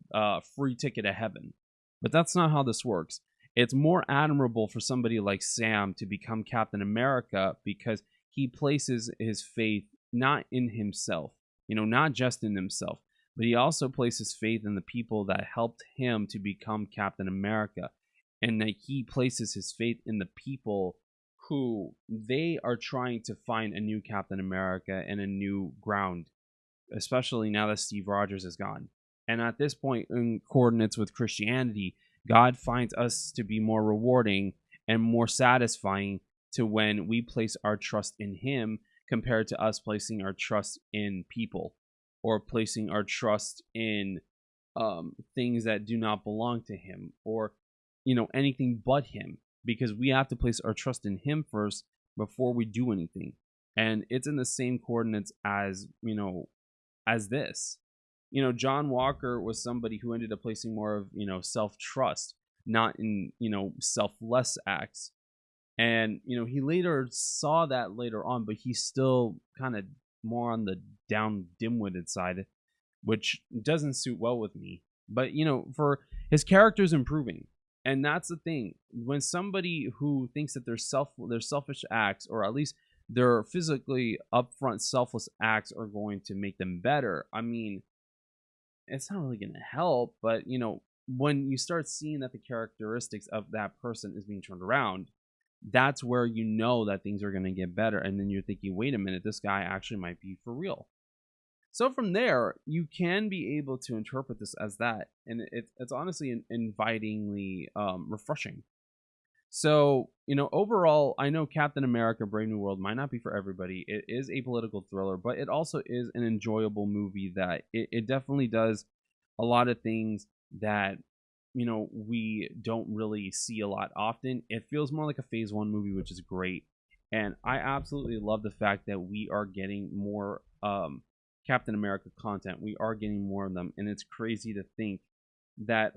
[SPEAKER 1] free ticket to heaven. But that's not how this works. It's more admirable for somebody like Sam to become Captain America because he places his faith not in himself, you know, not just in himself, but he also places faith in the people that helped him to become Captain America, and that he places his faith in the people who they are trying to find a new Captain America and a new ground, especially now that Steve Rogers is gone. And at this point, in coordinates with Christianity, God finds us to be more rewarding and more satisfying to when we place our trust in him, compared to us placing our trust in people or placing our trust in things that do not belong to him, or anything but him, because we have to place our trust in him first before we do anything. And it's in the same coordinates as as this. John Walker was somebody who ended up placing more of self-trust, not in selfless acts. And he later saw that later on, but he's still kind of more on the dim-witted side, which doesn't suit well with me. But for his character's improving, and that's the thing. When somebody who thinks that their selfish acts, or at least their physically upfront selfless acts, are going to make them better, I mean, it's not really going to help. But when you start seeing that the characteristics of that person is being turned around, that's where that things are going to get better. And then you're thinking, wait a minute, this guy actually might be for real. So from there, you can be able to interpret this as that, and it's honestly invitingly refreshing. So, overall, I know Captain America: Brave New World might not be for everybody. It is a political thriller, but it also is an enjoyable movie that it definitely does a lot of things that we don't really see a lot often. It feels more like a Phase 1 movie, which is great, and I absolutely love the fact that we are getting more Captain America content. We are getting more of them, and it's crazy to think that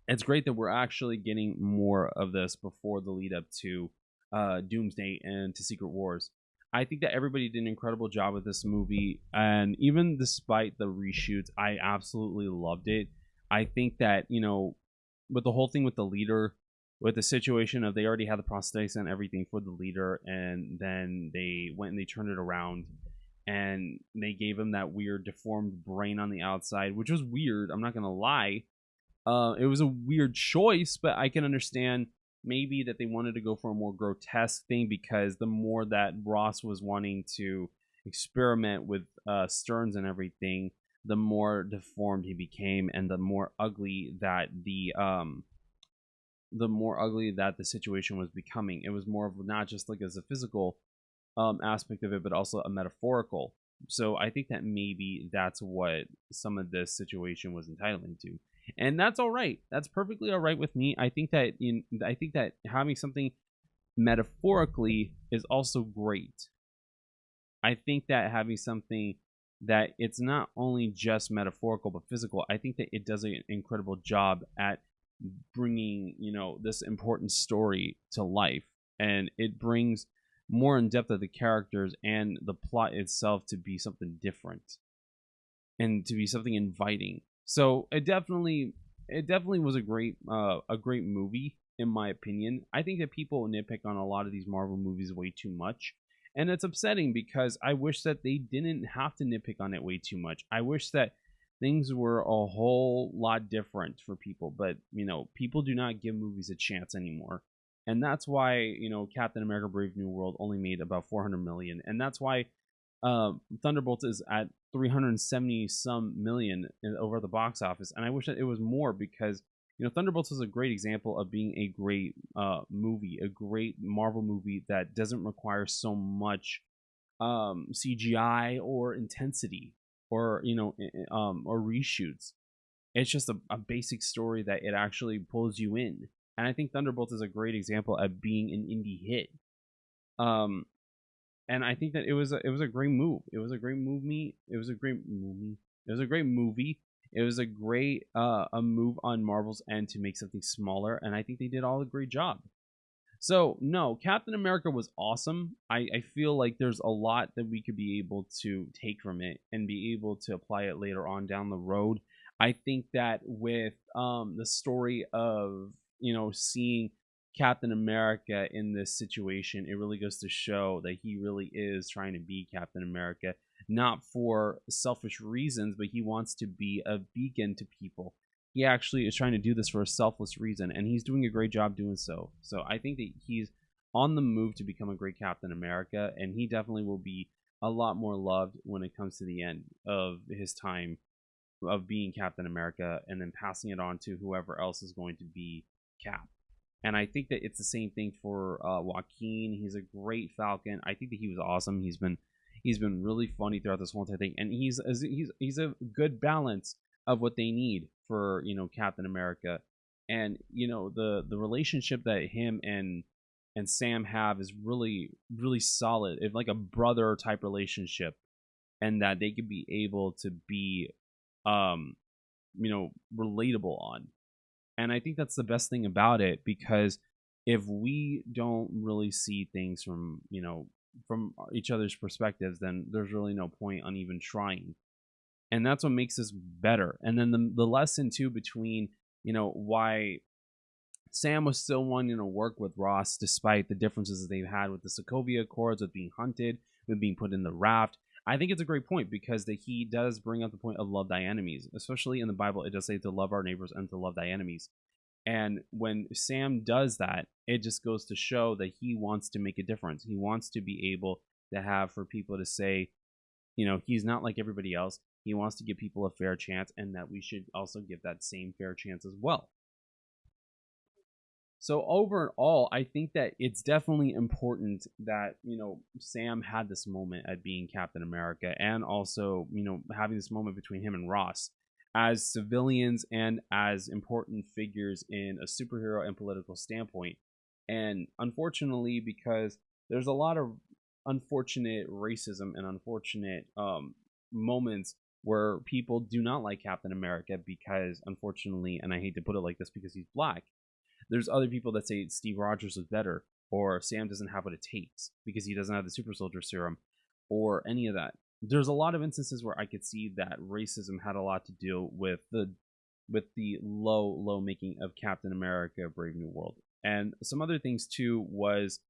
[SPEAKER 1] it's great that we're actually getting more of this before the lead up to Doomsday and to Secret Wars. I think that everybody did an incredible job with this movie, and even despite the reshoots, I absolutely loved it. I think that with the whole thing with the leader, with the situation of they already had the prosthetics and everything for the leader, and then they went and they turned it around and they gave him that weird deformed brain on the outside, which was weird. I'm not gonna lie. It was a weird choice, but I can understand maybe that they wanted to go for a more grotesque thing, because the more that Ross was wanting to experiment with Stearns and everything, the more deformed he became, and the more ugly that the situation was becoming. It was more of not just like as a physical aspect of it, but also a metaphorical. So I think that maybe that's what some of this situation was entitling to, and that's all right. That's perfectly all right with me. I think that having something metaphorically is also great. I think that having something that it's not only just metaphorical but physical, I think that it does an incredible job at bringing this important story to life, and it brings more in depth of the characters and the plot itself to be something different and to be something inviting. So it definitely was a great movie, in my opinion. I think that people nitpick on a lot of these Marvel movies way too much, and it's upsetting, because I wish that they didn't have to nitpick on it way too much. I wish that things were a whole lot different for people, but people do not give movies a chance anymore. And that's why Captain America: Brave New World only made about 400 million, and that's why Thunderbolts is at 370 some million over the box office. And I wish that it was more, because Thunderbolts is a great example of being a great movie, a great Marvel movie that doesn't require so much CGI or intensity or or reshoots. It's just a basic story that it actually pulls you in. And I think Thunderbolts is a great example of being an indie hit. And I think that it was a great move. It was a great movie. It was a great movie. It was a great movie. It was a great a move on Marvel's end to make something smaller, and I think they did all a great job. So no, Captain America was awesome. I feel like there's a lot that we could be able to take from it and be able to apply it later on down the road. I think that with the story of seeing Captain America in this situation, it really goes to show that he really is trying to be Captain America, not for selfish reasons, but he wants to be a beacon to people. He actually is trying to do this for a selfless reason, and he's doing a great job doing so. So I think that he's on the move to become a great Captain America, and he definitely will be a lot more loved when it comes to the end of his time of being Captain America, and then passing it on to whoever else is going to be Cap. And I think that it's the same thing for Joaquin. He's a great Falcon. I think that he was awesome. He's been really funny throughout this whole entire thing, and he's a good balance of what they need for, you know, Captain America. And, you know, the relationship that him and Sam have is really, really solid. It's like a brother type relationship, and that they could be able to be, you know, relatable on. And I think that's the best thing about it, because if we don't really see things from, you know, from each other's perspectives, then there's really no point on even trying. And that's what makes this better. And then the lesson too, between, you know, why Sam was still wanting to work with Ross despite the differences that they've had with the Sokovia Accords, with being hunted, with being put in the raft. I think it's a great point, because he does bring up the point of love thy enemies. Especially in the Bible, it does say to love our neighbors and to love thy enemies. And when Sam does that, it just goes to show that he wants to make a difference. He wants to be able to have for people to say, you know, he's not like everybody else. He wants to give people a fair chance, and that we should also give that same fair chance as well. So overall, I think that it's definitely important that, you know, Sam had this moment at being Captain America, and also, you know, having this moment between him and Ross as civilians and as important figures in a superhero and political standpoint. And unfortunately, because there's a lot of unfortunate racism and unfortunate moments where people do not like Captain America because, unfortunately, and I hate to put it like this, because he's black, there's other people that say Steve Rogers was better, or Sam doesn't have what it takes because he doesn't have the super soldier serum, or any of that. There's a lot of instances where I could see that racism had a lot to do with the low making of Captain America Brave New World. And some other things too was,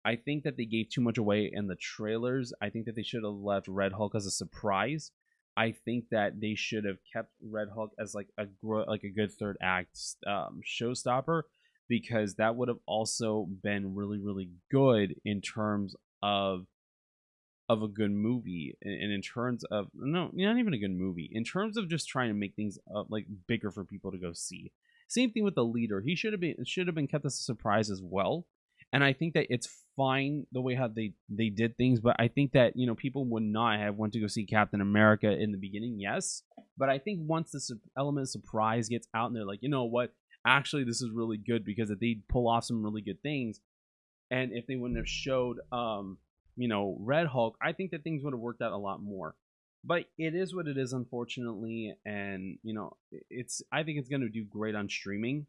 [SPEAKER 1] I think that they gave too much away in the trailers. I think that they should have left Red Hulk as a surprise. I think that they should have kept Red Hulk as like a good third act showstopper, because that would have also been really, really good in terms of a good movie, and in terms of, no, not even a good movie, in terms of just trying to make things like bigger for people to go see. Same thing with the leader. He should have been kept as a surprise as well. And I think that it's fine the way how they did things, but I think that, you know, people would not have went to go see Captain America in the beginning, yes, but I think once the element of surprise gets out and they're like, you know what, actually this is really good, because if they pull off some really good things, and if they wouldn't have showed you know, Red Hulk, I think that things would have worked out a lot more. But it is what it is, unfortunately, and, you know, I think it's going to do great on streaming.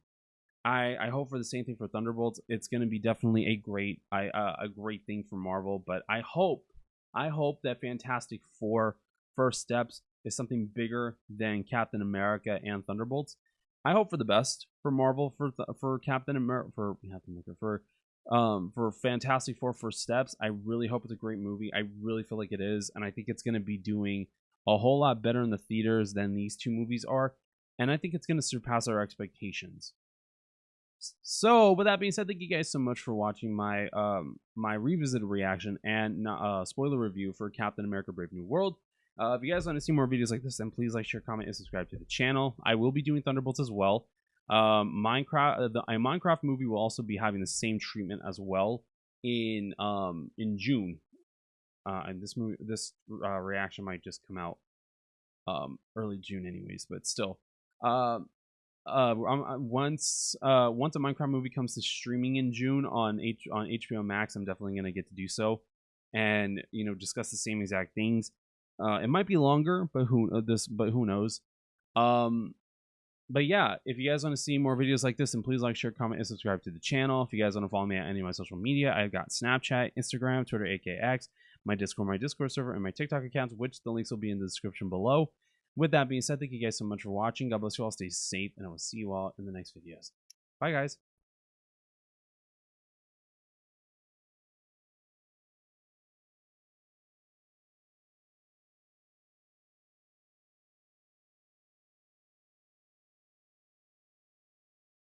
[SPEAKER 1] I hope for the same thing for Thunderbolts. It's going to be definitely a great thing for Marvel, but I hope that Fantastic Four First Steps is something bigger than Captain America and Thunderbolts. I hope for the best for Marvel, for Captain America, for Fantastic Four First Steps. I really hope it's a great movie. I really feel like it is, and I think it's going to be doing a whole lot better in the theaters than these two movies are, and I think it's going to surpass our expectations. So, with that being said, thank you guys so much for watching my my revisited reaction and spoiler review for Captain America Brave New World. If you guys want to see more videos like this, then please like, share, comment, and subscribe to the channel. I will be doing Thunderbolts as well. Minecraft movie will also be having the same treatment as well in June. And this reaction might just come out early June anyways, but still. Once a Minecraft movie comes to streaming in June on HBO Max, I'm definitely gonna get to do so, and, you know, discuss the same exact things. It might be longer, but who knows? But yeah, if you guys want to see more videos like this, then please like, share, comment, and subscribe to the channel. If you guys want to follow me at any of my social media, I've got Snapchat, Instagram, Twitter, AKX, my Discord server, and my TikTok accounts, which the links will be in the description below. With that being said, thank you guys so much for watching. God bless you all. Stay safe, and I will see you all in the next videos. Bye, guys.